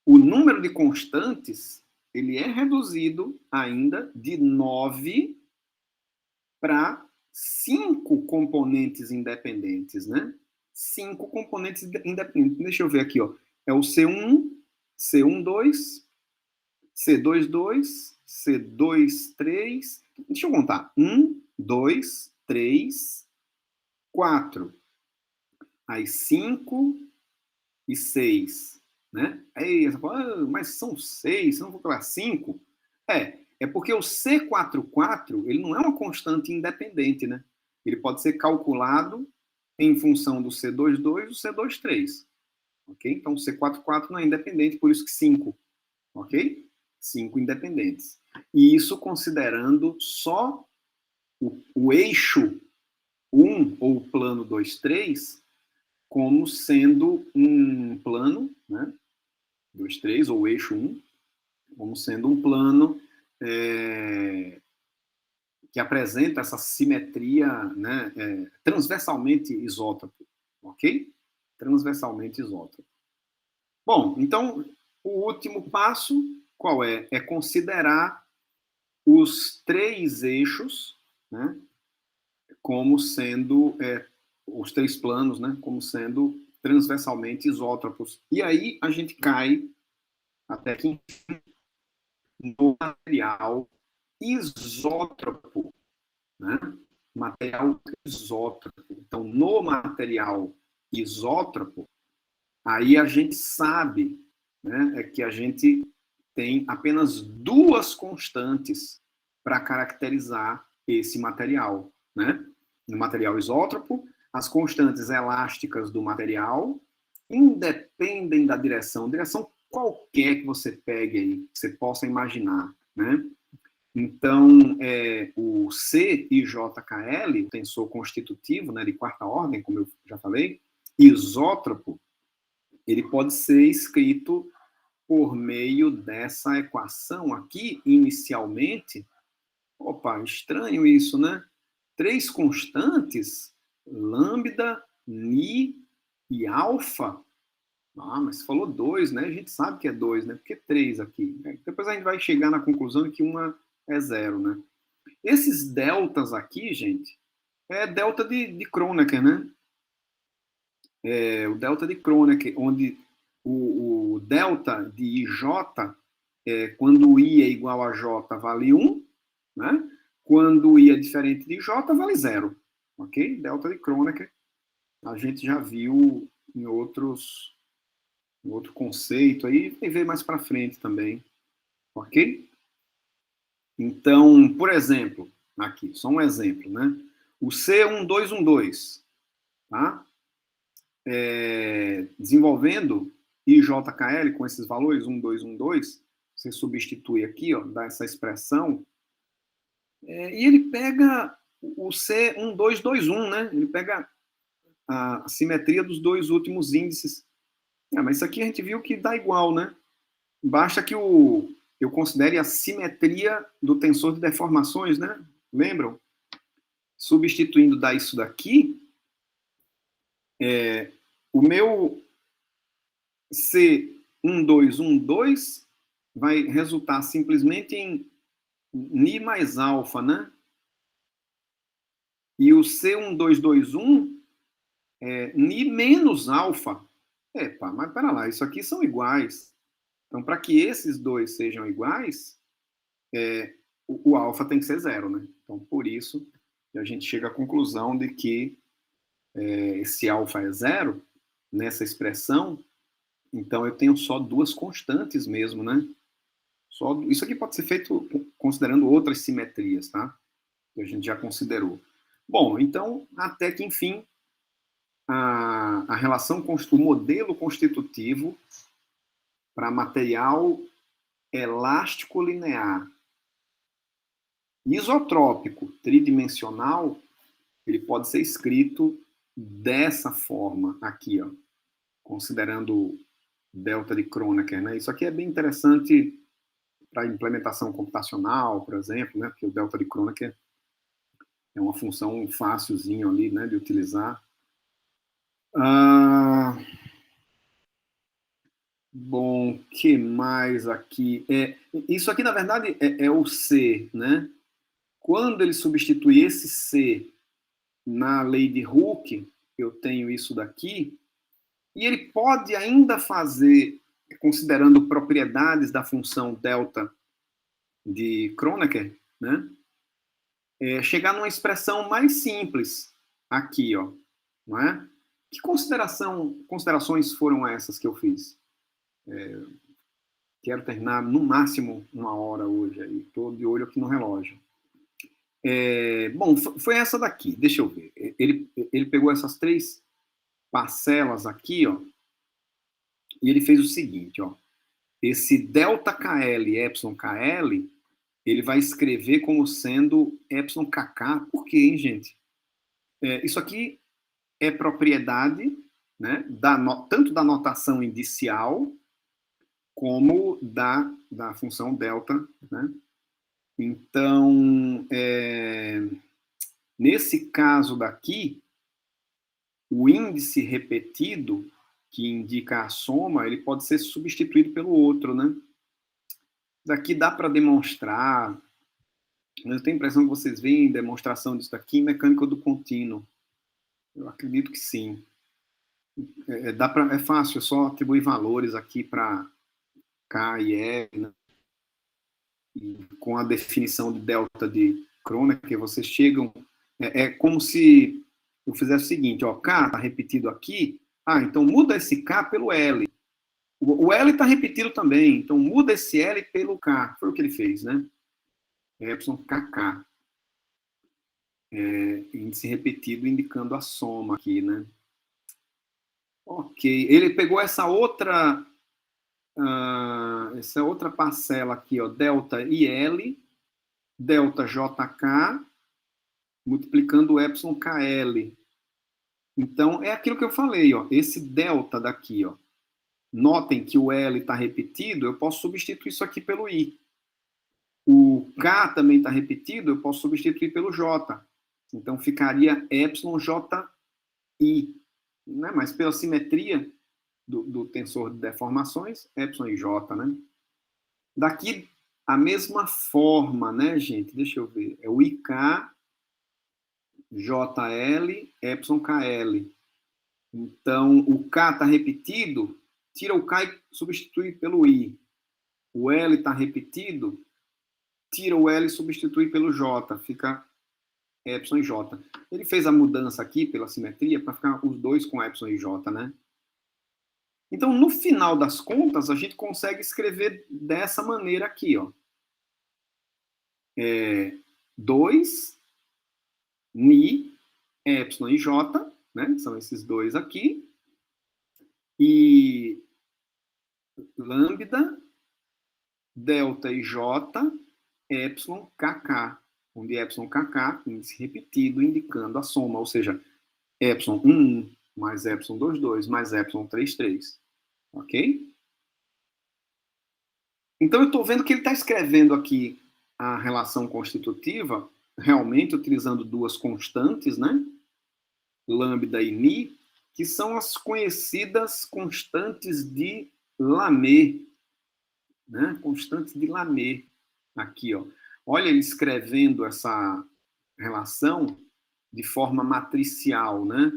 o número de constantes ele é reduzido ainda de 9 para 5 componentes independentes, né? 5 componentes independentes. Deixa eu ver aqui, ó. É o C1, C12, C22, C23. Deixa eu contar. 1, 2, 3, 4. Aí 5 e 6. Né? Aí você fala, mas são 6, você não vou falar 5? É porque o C44 ele não é uma constante independente, né? Ele pode ser calculado em função do C22 e do C23. Ok? Então o C44 não é independente, por isso que 5. Ok? 5 independentes. E isso considerando só o eixo 1 ou o plano 2, 3 como sendo um plano, né? 2, 3, ou eixo 1, como sendo um plano que apresenta essa simetria, né, transversalmente isótropo, ok? Transversalmente isótropo. Bom, então, o último passo, qual é? É considerar os 3 eixos, né, como sendo, os 3 planos, né, como sendo transversalmente isótropos. E aí a gente cai até aqui no material isótropo, né? Material isótropo. Então, no material isótropo, aí a gente sabe, né, que a gente tem apenas duas constantes para caracterizar esse material, né? No material isótropo, as constantes elásticas do material independem da direção qualquer que você pegue aí, que você possa imaginar, né? Então, o CIJKL, tensor constitutivo, né, de quarta ordem, como eu já falei, isótropo, ele pode ser escrito por meio dessa equação aqui, inicialmente. Opa, estranho isso, né? Três constantes, lambda, ni e alfa. Ah, mas falou dois, né? A gente sabe que é dois, né? Porque três aqui. Depois a gente vai chegar na conclusão de que uma é zero, né? Esses deltas aqui, gente, é delta de Kronecker, né? É o delta de Kronecker, onde o delta de IJ, quando I é igual a J, vale 1, né? Quando I é diferente de J, vale 0. Ok? Delta de Kronecker, a gente já viu em outro conceito aí, e ver mais para frente também. Ok? Então, por exemplo, aqui, só um exemplo, né? O C1212, tá? Desenvolvendo IJKL com esses valores, 1, 2, 1, 2, você substitui aqui, ó, dá essa expressão, e ele pega o C1221, né? Ele pega a simetria dos dois últimos índices. Mas isso aqui a gente viu que dá igual, né? Basta que eu considere a simetria do tensor de deformações, né? Lembram? Substituindo isso daqui, o meu C1212 vai resultar simplesmente em Ni mais alfa, né? E o C1221 é Ni menos alfa. Epa, mas pera lá, isso aqui são iguais. Então, para que esses dois sejam iguais, o alfa tem que ser zero, né? Então, por isso, a gente chega à conclusão de que esse alfa é zero, nessa expressão, então eu tenho só duas constantes mesmo, né? Isso aqui pode ser feito considerando outras simetrias, tá? Que a gente já considerou. Bom, então, até que, enfim, a relação, o modelo constitutivo para material elástico linear isotrópico tridimensional, ele pode ser escrito dessa forma aqui, ó, considerando delta de Kronecker, né? Isso aqui é bem interessante para implementação computacional, por exemplo, né? Porque o delta de Kronecker é uma função fácilzinho ali, né, de utilizar. Bom, que mais aqui? Isso aqui, na verdade, é o C, né? Quando ele substitui esse C na lei de Hooke, eu tenho isso daqui, e ele pode ainda fazer, considerando propriedades da função delta de Kronecker, né? Chegar numa expressão mais simples aqui, ó, não é? Que considerações foram essas que eu fiz? Quero terminar no máximo 1 hora hoje, aí estou de olho aqui no relógio. Bom, foi essa daqui, deixa eu ver. Ele pegou essas três parcelas aqui, ó, e ele fez o seguinte, ó. Esse delta KL e epsilon KL, ele vai escrever como sendo epsilon KK. Por quê, hein, gente? Isso aqui é propriedade, né, tanto da notação indicial como da função delta, né? Então, nesse caso daqui, o índice repetido, que indica a soma, ele pode ser substituído pelo outro, né? Daqui dá para demonstrar, eu tenho a impressão que vocês veem demonstração disso daqui em mecânica do contínuo. Eu acredito que sim. É fácil, é só atribuir valores aqui para K e E, né? E com a definição de delta de Kronecker, vocês chegam... É como se eu fizesse o seguinte, ó, K está repetido aqui, então muda esse K pelo L. O L está repetido também, então muda esse L pelo K. Foi o que ele fez, né? Epsilon KK. Índice repetido indicando a soma aqui, né? Ok. Ele pegou essa outra parcela aqui, ó, delta IL, delta JK, multiplicando o epsilon KL. Então, é aquilo que eu falei, ó, esse delta daqui, ó. Notem que o L está repetido, eu posso substituir isso aqui pelo I. O K também está repetido, eu posso substituir pelo J. Então, ficaria epsilon JI. Né? Mas pela simetria do tensor de deformações, epsilon e J, né? Daqui, a mesma forma, né, gente? Deixa eu ver. É o IK, JL, epsilon KL. Então, o K está repetido, tira o K e substitui pelo I. O L está repetido, tira o L e substitui pelo J. Fica epsilon e J. Ele fez a mudança aqui pela simetria para ficar os dois com epsilon e J, né? Então, no final das contas, a gente consegue escrever dessa maneira aqui, ó. 2 ni epsilon e J, né? São esses dois aqui. E lambda, delta e J, epsilon KK, onde epsilon KK, índice repetido, indicando a soma, ou seja, epsilon 1 mais epsilon 22 mais epsilon 33. Ok? Então, eu estou vendo que ele está escrevendo aqui a relação constitutiva, realmente utilizando duas constantes, né? Lambda e ni, que são as conhecidas constantes de Lamé, né? Constantes de Lamé, aqui, ó. Olha ele escrevendo essa relação de forma matricial, né?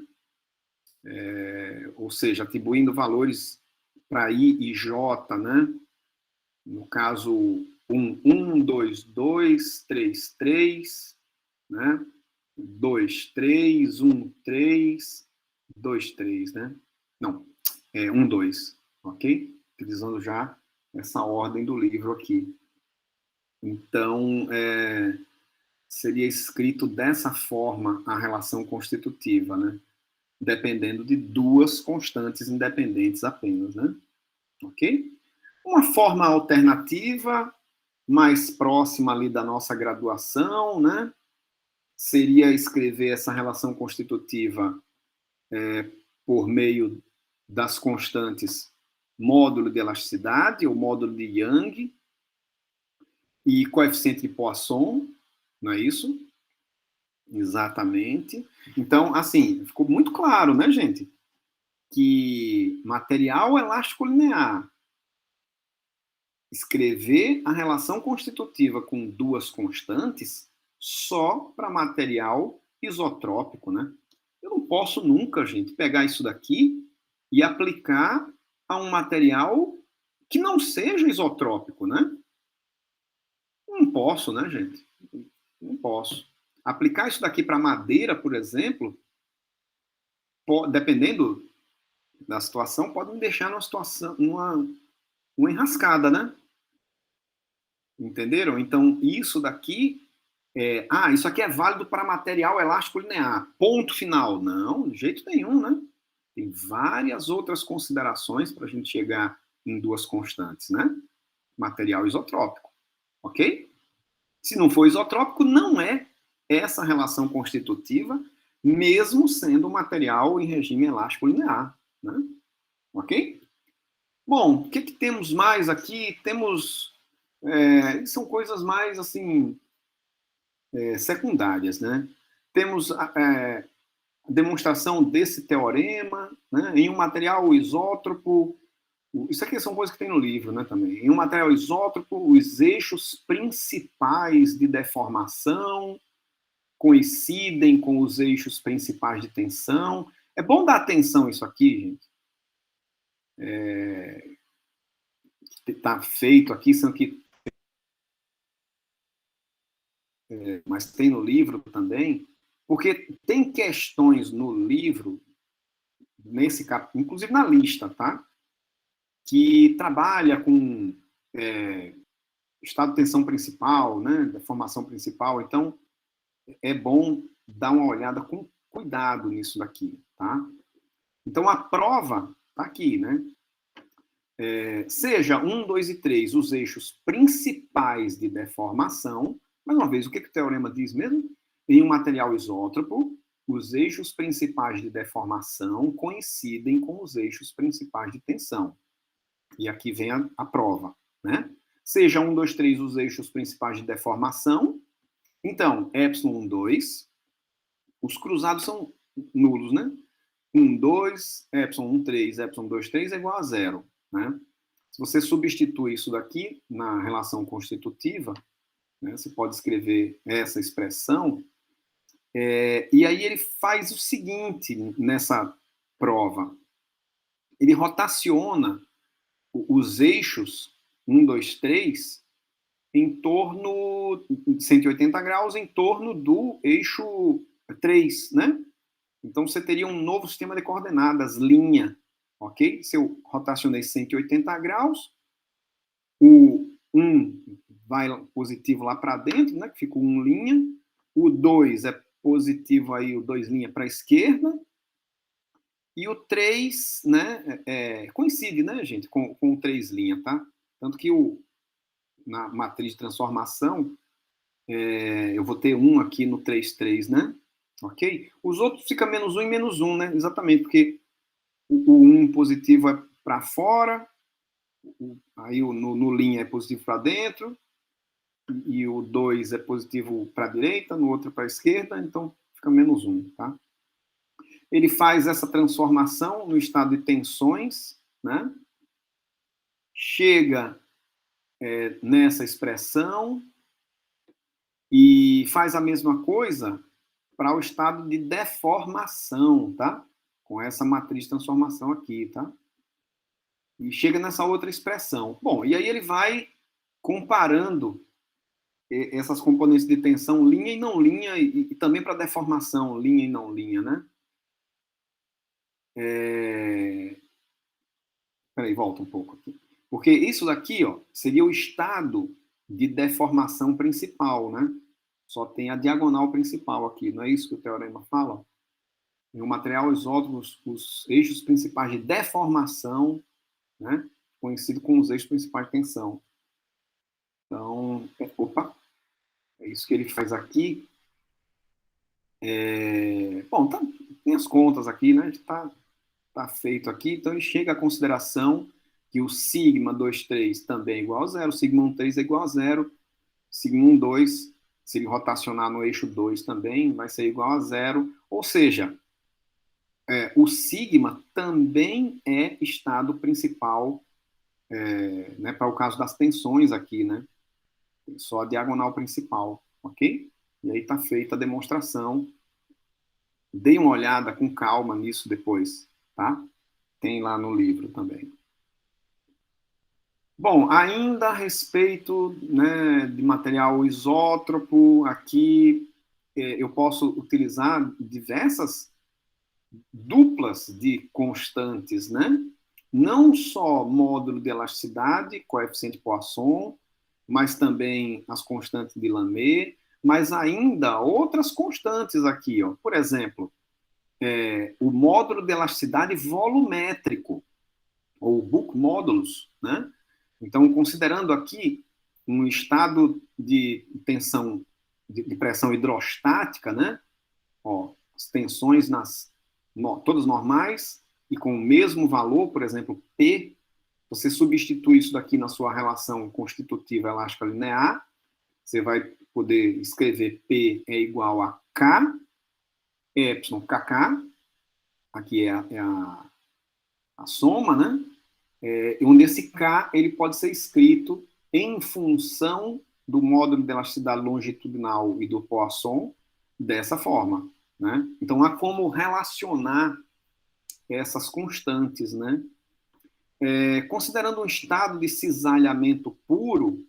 Ou seja, atribuindo valores para I e J, né? No caso, 1, 2, 2, 3, 3, né? 2, 3, 1, 3, 2, 3, né? Não, 1, 2, ok? Utilizando já essa ordem do livro aqui. Então, seria escrito dessa forma a relação constitutiva, né? Dependendo de duas constantes independentes apenas, né? Ok? Uma forma alternativa, mais próxima ali da nossa graduação, né? Seria escrever essa relação constitutiva por meio das constantes módulo de elasticidade, ou módulo de Young, e coeficiente de Poisson, não é isso? Exatamente. Então, assim, ficou muito claro, né, gente? Que material elástico linear, escrever a relação constitutiva com duas constantes só para material isotrópico, né? Eu não posso nunca, gente, pegar isso daqui e aplicar a um material que não seja isotrópico, né? Não posso, né, gente? Não posso. Aplicar isso daqui para madeira, por exemplo, dependendo da situação, pode me deixar numa situação, uma enrascada, né? Entenderam? Então, isso daqui isso aqui é válido para material elástico linear. Ponto final. Não, de jeito nenhum, né? Tem várias outras considerações para a gente chegar em duas constantes, né? Material isotrópico, ok? Se não for isotrópico, não é essa relação constitutiva, mesmo sendo um material em regime elástico linear, né? Ok? Bom, o que temos mais aqui? Temos... são coisas mais, assim, secundárias, né? Temos a demonstração desse teorema, né? Em um material isótropo, isso aqui são coisas que tem no livro, né, também. Em um material isótropo, os eixos principais de deformação coincidem com os eixos principais de tensão. É bom dar atenção a isso aqui, gente. Está feito aqui, são que mas tem no livro também, porque tem questões no livro, nesse capítulo, inclusive na lista, tá? Que trabalha com estado de tensão principal, né? Da formação principal. Então, é bom dar uma olhada com cuidado nisso daqui, tá? Então, a prova tá aqui, né? Seja 1, 2 e 3 os eixos principais de deformação. Mais uma vez, o que o teorema diz mesmo? Em um material isótropo, os eixos principais de deformação coincidem com os eixos principais de tensão. E aqui vem a prova, né? Seja 1, 2, 3 os eixos principais de deformação. Então, epsilon 1, 2, os cruzados são nulos, né? 1, 2, epsilon 1, 3, epsilon 2, 3 é igual a zero, né? Se você substitui isso daqui na relação constitutiva, né, você pode escrever essa expressão, e aí ele faz o seguinte nessa prova. Ele rotaciona os eixos 1, 2, 3 em torno de 180 graus, em torno do eixo 3, né? Então você teria um novo sistema de coordenadas, linha, ok? Se eu rotacionei 180 graus, o 1 vai positivo lá para dentro, né? Que fica o 1 linha. O 2 é positivo aí, o 2 linha para a esquerda. E o 3, né? Coincide, né, gente, com o 3 linha, tá? Tanto que na matriz de transformação, eu vou ter 1 aqui no 3, 3, né? Ok? Os outros fica menos 1 e menos 1, né? Exatamente, porque o 1 positivo é para fora, aí no linha é positivo para dentro, e o 2 é positivo para a direita, no outro para a esquerda, então fica menos 1, tá? Ele faz essa transformação no estado de tensões, né? Chega nessa expressão e faz a mesma coisa para o estado de deformação, tá? Com essa matriz de transformação aqui, tá? E chega nessa outra expressão. Bom, e aí ele vai comparando essas componentes de tensão, linha e não linha, e também para deformação, linha e não linha, né? Peraí, volta um pouco aqui. Porque isso daqui, ó, seria o estado de deformação principal, né? Só tem a diagonal principal aqui, não é isso que o teorema fala? Em um material isótopo, os eixos principais de deformação, né? Conhecido como os eixos principais de tensão. Então, é isso que ele faz aqui. Bom, tem as contas aqui, né? Tá feito aqui. Então, ele chega à consideração que o sigma 2,3 também é igual a zero, o sigma 1,3 é igual a zero, sigma 1,2, se ele rotacionar no eixo 2 também, vai ser igual a zero. Ou seja, o sigma também é estado principal, né, para o caso das tensões aqui, né? Só a diagonal principal, ok? E aí está feita a demonstração. Dê uma olhada com calma nisso depois, tá? Tem lá no livro também. Bom, ainda a respeito, né, de material isótropo, aqui eu posso utilizar diversas duplas de constantes, né? Não só módulo de elasticidade, coeficiente Poisson, mas também as constantes de Lamé, mas ainda outras constantes aqui, ó. Por exemplo, o módulo de elasticidade volumétrico, ou Book módulos, né? Então, considerando aqui um estado de tensão, de pressão hidrostática, né? Ó, as tensões todas normais e com o mesmo valor, por exemplo, P, você substitui isso daqui na sua relação constitutiva elástica linear, você vai poder escrever P é igual a K, Epsilon, KK, aqui é a soma, né? Onde esse K ele pode ser escrito em função do módulo de elasticidade longitudinal e do Poisson dessa forma, né? Então, há como relacionar essas constantes, né? Considerando um estado de cisalhamento puro,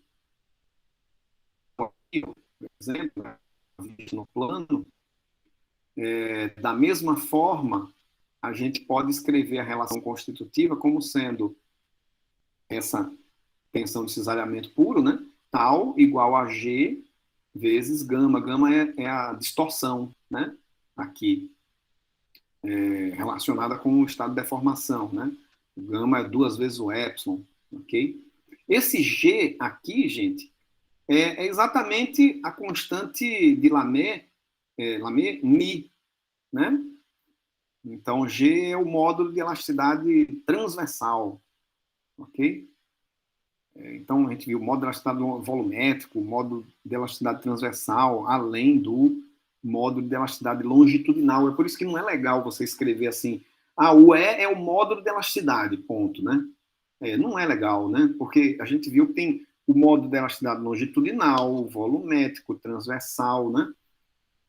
por exemplo, no plano, da mesma forma, a gente pode escrever a relação constitutiva como sendo essa tensão de cisalhamento puro, né? Tal igual a G vezes gama. Gama é a distorção, né? Aqui, relacionada com o estado de deformação, né? O gama é 2 vezes o epsilon, ok? Esse G aqui, gente, é exatamente a constante de Lamé, Mi, né? Então, G é o módulo de elasticidade transversal, ok? Então, a gente viu o módulo de elasticidade volumétrico, o módulo de elasticidade transversal, além do módulo de elasticidade longitudinal. É por isso que não é legal você escrever assim, o E é o módulo de elasticidade, ponto, né? Não é legal, né? Porque a gente viu que tem o módulo de elasticidade longitudinal, volumétrico, transversal, né?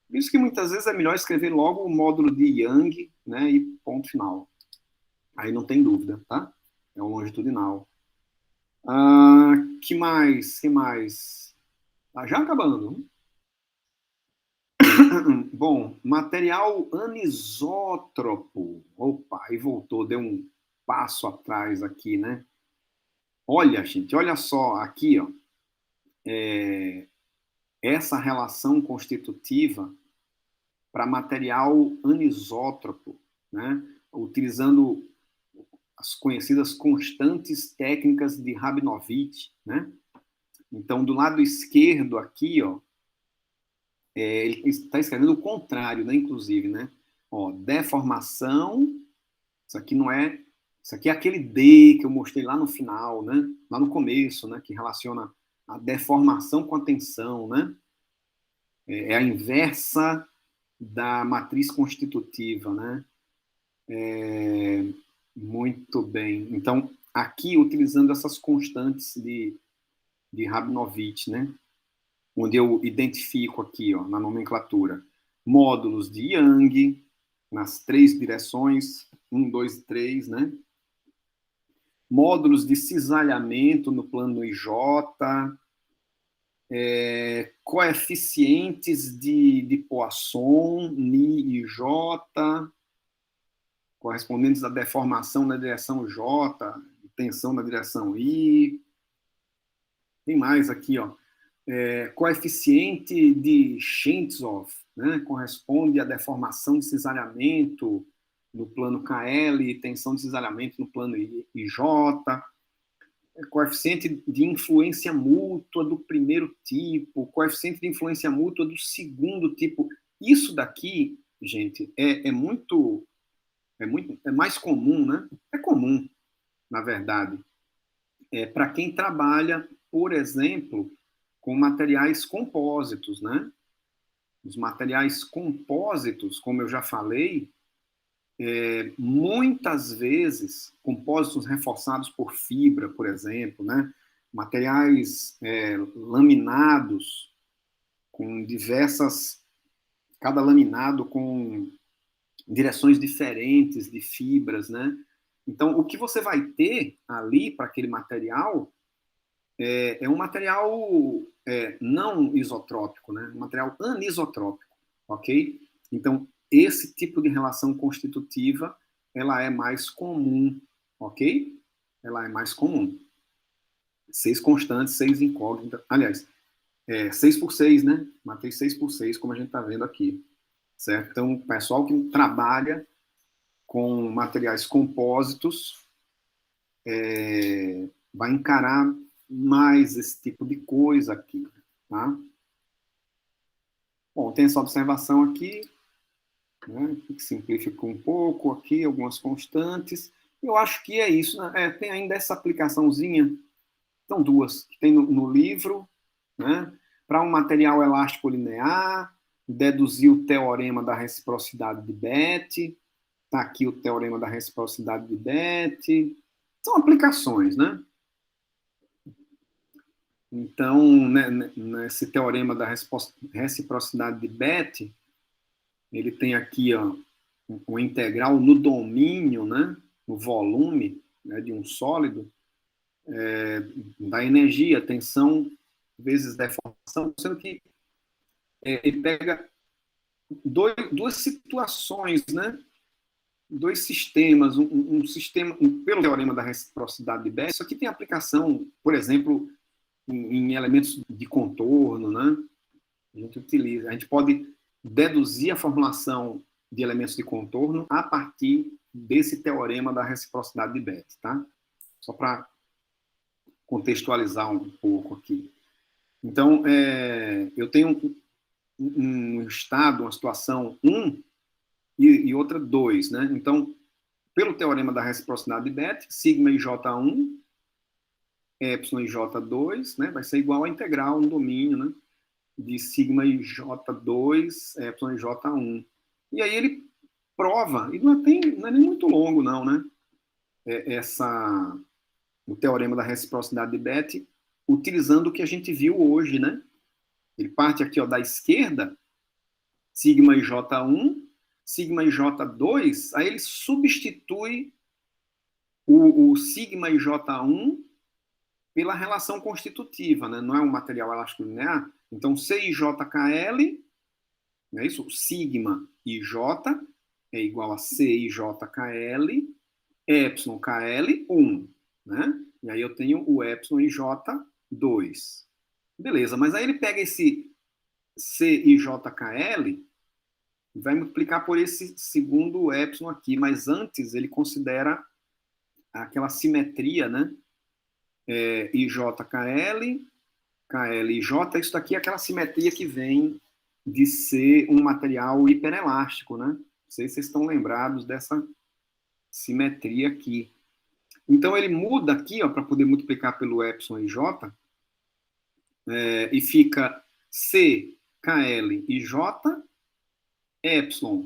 Por isso que muitas vezes é melhor escrever logo o módulo de Young, né? E ponto final. Aí não tem dúvida, tá? É o longitudinal. Que mais? Que mais? Tá já acabando. Bom, material anisótropo. Opa, aí voltou, deu um passo atrás aqui, né? Olha, gente, olha só aqui, ó. Essa relação constitutiva para material anisótropo, né? Utilizando as conhecidas constantes técnicas de Rabinovich, né? Então, do lado esquerdo aqui, ó, ele está escrevendo o contrário, né? Inclusive, né? Ó, deformação. Isso aqui não é. Isso aqui é aquele D que eu mostrei lá no final, né? Lá no começo, né? Que relaciona a deformação com a tensão, né? É a inversa da matriz constitutiva, né? Muito bem. Então, aqui, utilizando essas constantes de Rabinovich, né? Onde eu identifico aqui, ó, na nomenclatura, módulos de Young, nas 3 direções, 1, 2 e 3, né? Módulos de cisalhamento no plano IJ, coeficientes de Poisson, Ni e J, correspondentes à deformação na direção J, tensão na direção I. Tem mais aqui, ó. Coeficiente de Chentzov, né, corresponde à deformação de cisalhamento no plano KL, tensão de cisalhamento no plano IJ, coeficiente de influência mútua do primeiro tipo, coeficiente de influência mútua do segundo tipo. Isso daqui, gente, é mais comum, né? É comum, na verdade, para quem trabalha, por exemplo, com materiais compósitos, né? Os materiais compósitos, como eu já falei, muitas vezes, compósitos reforçados por fibra, por exemplo, né? Materiais laminados, com diversas, cada laminado com direções diferentes de fibras, né? Então, o que você vai ter ali para aquele material é um material não isotrópico, né? Um material anisotrópico, ok? Então, esse tipo de relação constitutiva, ela é mais comum, ok? Ela é mais comum. 6 constantes, 6 incógnitas. Aliás, 6 por 6, né? Matriz 6 por 6, como a gente está vendo aqui, certo? Então, o pessoal que trabalha com materiais compósitos vai encarar mais esse tipo de coisa aqui, tá? Bom, tem essa observação aqui, né, que simplifica um pouco aqui, algumas constantes. Eu acho que é isso, né? Tem ainda essa aplicaçãozinha, então 2, que tem no livro, né? Para um material elástico linear, deduzir o teorema da reciprocidade de Bethe. Está aqui o teorema da reciprocidade de Bethe. São aplicações, né? Então, né, nesse teorema da reciprocidade de Bethe, ele tem aqui ó, uma integral no domínio, né, no volume, né, de um sólido, da energia, tensão vezes deformação, sendo que ele pega duas situações, né? Dois sistemas, um sistema, pelo teorema da reciprocidade de Bethe, isso aqui tem aplicação, por exemplo, em elementos de contorno, né? A gente pode deduzir a formulação de elementos de contorno a partir desse teorema da reciprocidade de Bethe, tá? Só para contextualizar um pouco aqui. Então, eu tenho um estado, uma situação 1 e outra 2, né? Então, pelo teorema da reciprocidade de Bethe, sigma i J1, epsilon i J2, né? Vai ser igual a integral no domínio, né? De sigma i J2, epsilon i J1. E aí ele prova, e não é nem muito longo, não, né? O teorema da reciprocidade de Bethe, utilizando o que a gente viu hoje, né? Ele parte aqui, ó, da esquerda, sigma i J1, sigma i J2, aí ele substitui o sigma i J1 pela relação constitutiva, né? Não é um material elástico linear. Então, CIJKL, não é isso? Sigma IJ é igual a CIJKL, epsilon KL 1, né? E aí eu tenho o epsilon IJ 2. Beleza, mas aí ele pega esse CIJKL e vai multiplicar por esse segundo epsilon aqui, mas antes ele considera aquela simetria, né? IJKL, KLIJ, isso daqui é aquela simetria que vem de ser um material hiperelástico, né? Não sei se vocês estão lembrados dessa simetria aqui. Então ele muda aqui, ó, para poder multiplicar pelo epsilon IJ, e fica C, KL, IJ, epsilon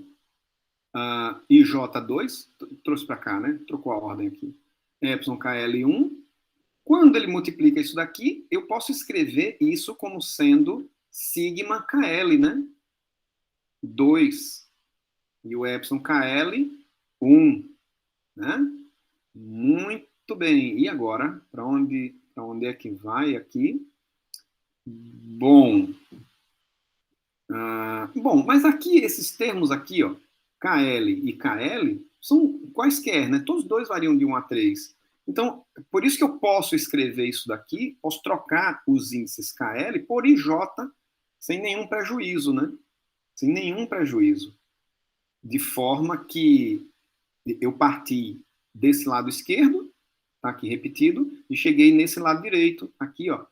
IJ2, trouxe para cá, né? Trocou a ordem aqui. Epsilon KL1. Quando ele multiplica isso daqui, eu posso escrever isso como sendo sigma KL, né? 2. E o epsilon KL, 1. Né? Muito bem. E agora, para onde é que vai aqui? Bom, mas aqui, esses termos aqui, ó, KL e KL, são quaisquer, né? Todos dois variam de 1 a 3. Então, por isso que eu posso escrever isso daqui, posso trocar os índices KL por IJ, sem nenhum prejuízo, né? Sem nenhum prejuízo. De forma que eu parti desse lado esquerdo, tá aqui repetido, e cheguei nesse lado direito, aqui, ó,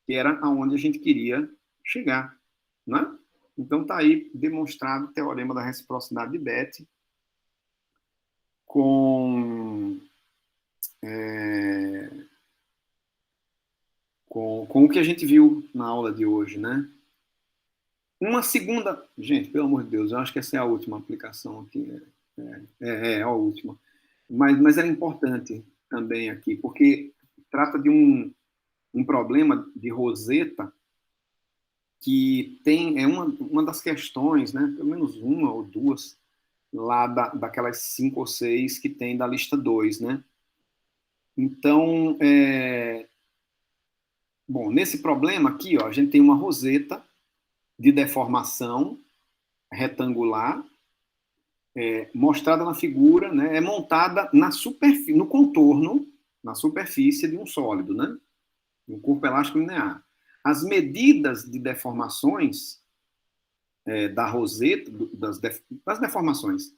que era aonde a gente queria chegar, né? Então tá aí demonstrado o teorema da reciprocidade de Bethe com o que a gente viu na aula de hoje, né? Uma segunda... Gente, pelo amor de Deus, eu acho que essa é a última aplicação aqui. É a última. Mas era importante também aqui, porque trata de um problema de Rosetta que tem... uma das questões, né? Pelo menos uma ou duas, lá daquelas 5 ou 6 que tem da lista 2, né? Então, bom, nesse problema aqui, ó, a gente tem uma roseta de deformação retangular, mostrada na figura, né, é montada no contorno, na superfície de um sólido, né, um corpo elástico linear. As medidas de deformações da roseta, das deformações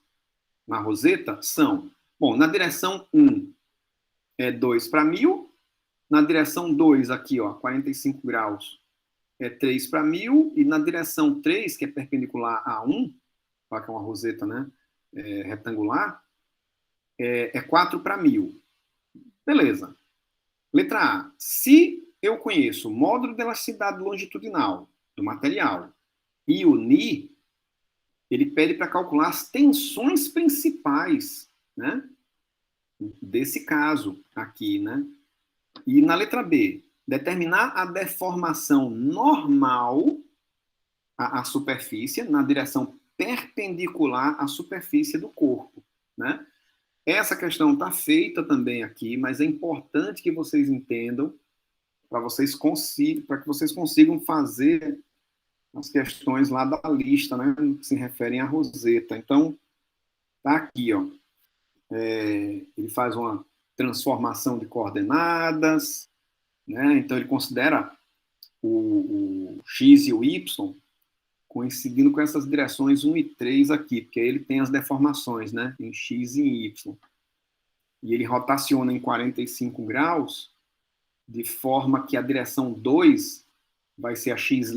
na roseta são, bom, na direção 1 é 2 para 1000, na direção 2 aqui, ó, 45 graus, é 3 para 1000, e na direção 3, que é perpendicular a 1, que é uma roseta, né, retangular, é 4 para 1000. Beleza. Letra A. Se eu conheço o módulo de elasticidade longitudinal do material e o Ni, ele pede para calcular as tensões principais, né, desse caso aqui, né? E na letra B, determinar a deformação normal à superfície na direção perpendicular à superfície do corpo, né? Essa questão está feita também aqui, mas é importante que vocês entendam para que vocês consigam fazer as questões lá da lista, né, que se referem à Roseta. Então, tá aqui, ó. Ele faz uma transformação de coordenadas, né? Então ele considera o x e o y coincidindo com essas direções 1 e 3 aqui, porque ele tem as deformaç'ões, né, em x e em y. E ele rotaciona em 45 graus, de forma que a direção 2 vai ser a x'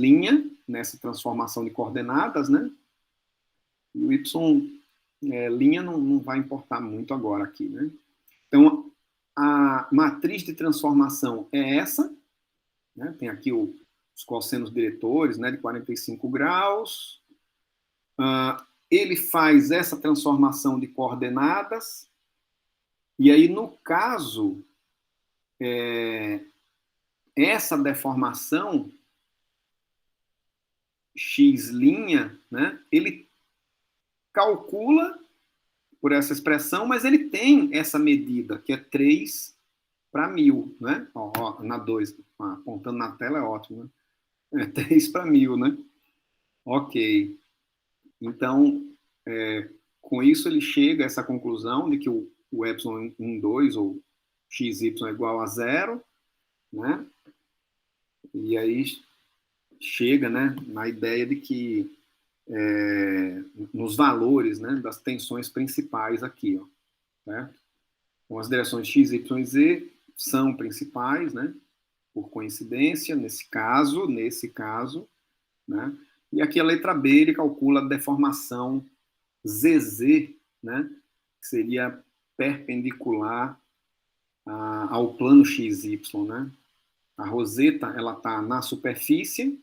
nessa transformação de coordenadas, né? E o y' não vai importar muito agora aqui, né? Então, a matriz de transformação é essa, né? Tem aqui os cossenos diretores, né, de 45 graus. Ele faz essa transformação de coordenadas, e aí, no caso, essa deformação x', né, ele calcula por essa expressão, mas ele tem essa medida, que é 3 para 1000, né? Ó, na 2, apontando na tela é ótimo, né? É 3 para 1000, né? Ok. Então, com isso ele chega a essa conclusão de que o epsilon 1, 2, ou xy é igual a 0, né? E aí chega, né, na ideia de que nos valores, né, das tensões principais aqui, ó, certo? Então, as direções x, y e z são principais, né, por coincidência, nesse caso, né, e aqui a letra B, ele calcula a deformação ZZ, né, que seria perpendicular ao plano XY, né. A roseta, ela está na superfície,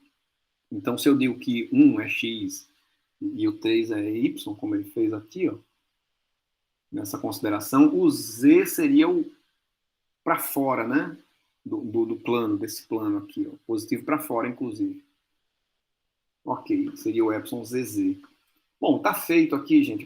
então se eu digo que 1 é x e o 3 é y, como ele fez aqui, ó, nessa consideração, o z seria o para fora, né, do plano, desse plano aqui, ó, positivo para fora, inclusive. Ok, seria o epsilon zz. Bom, tá feito aqui, gente.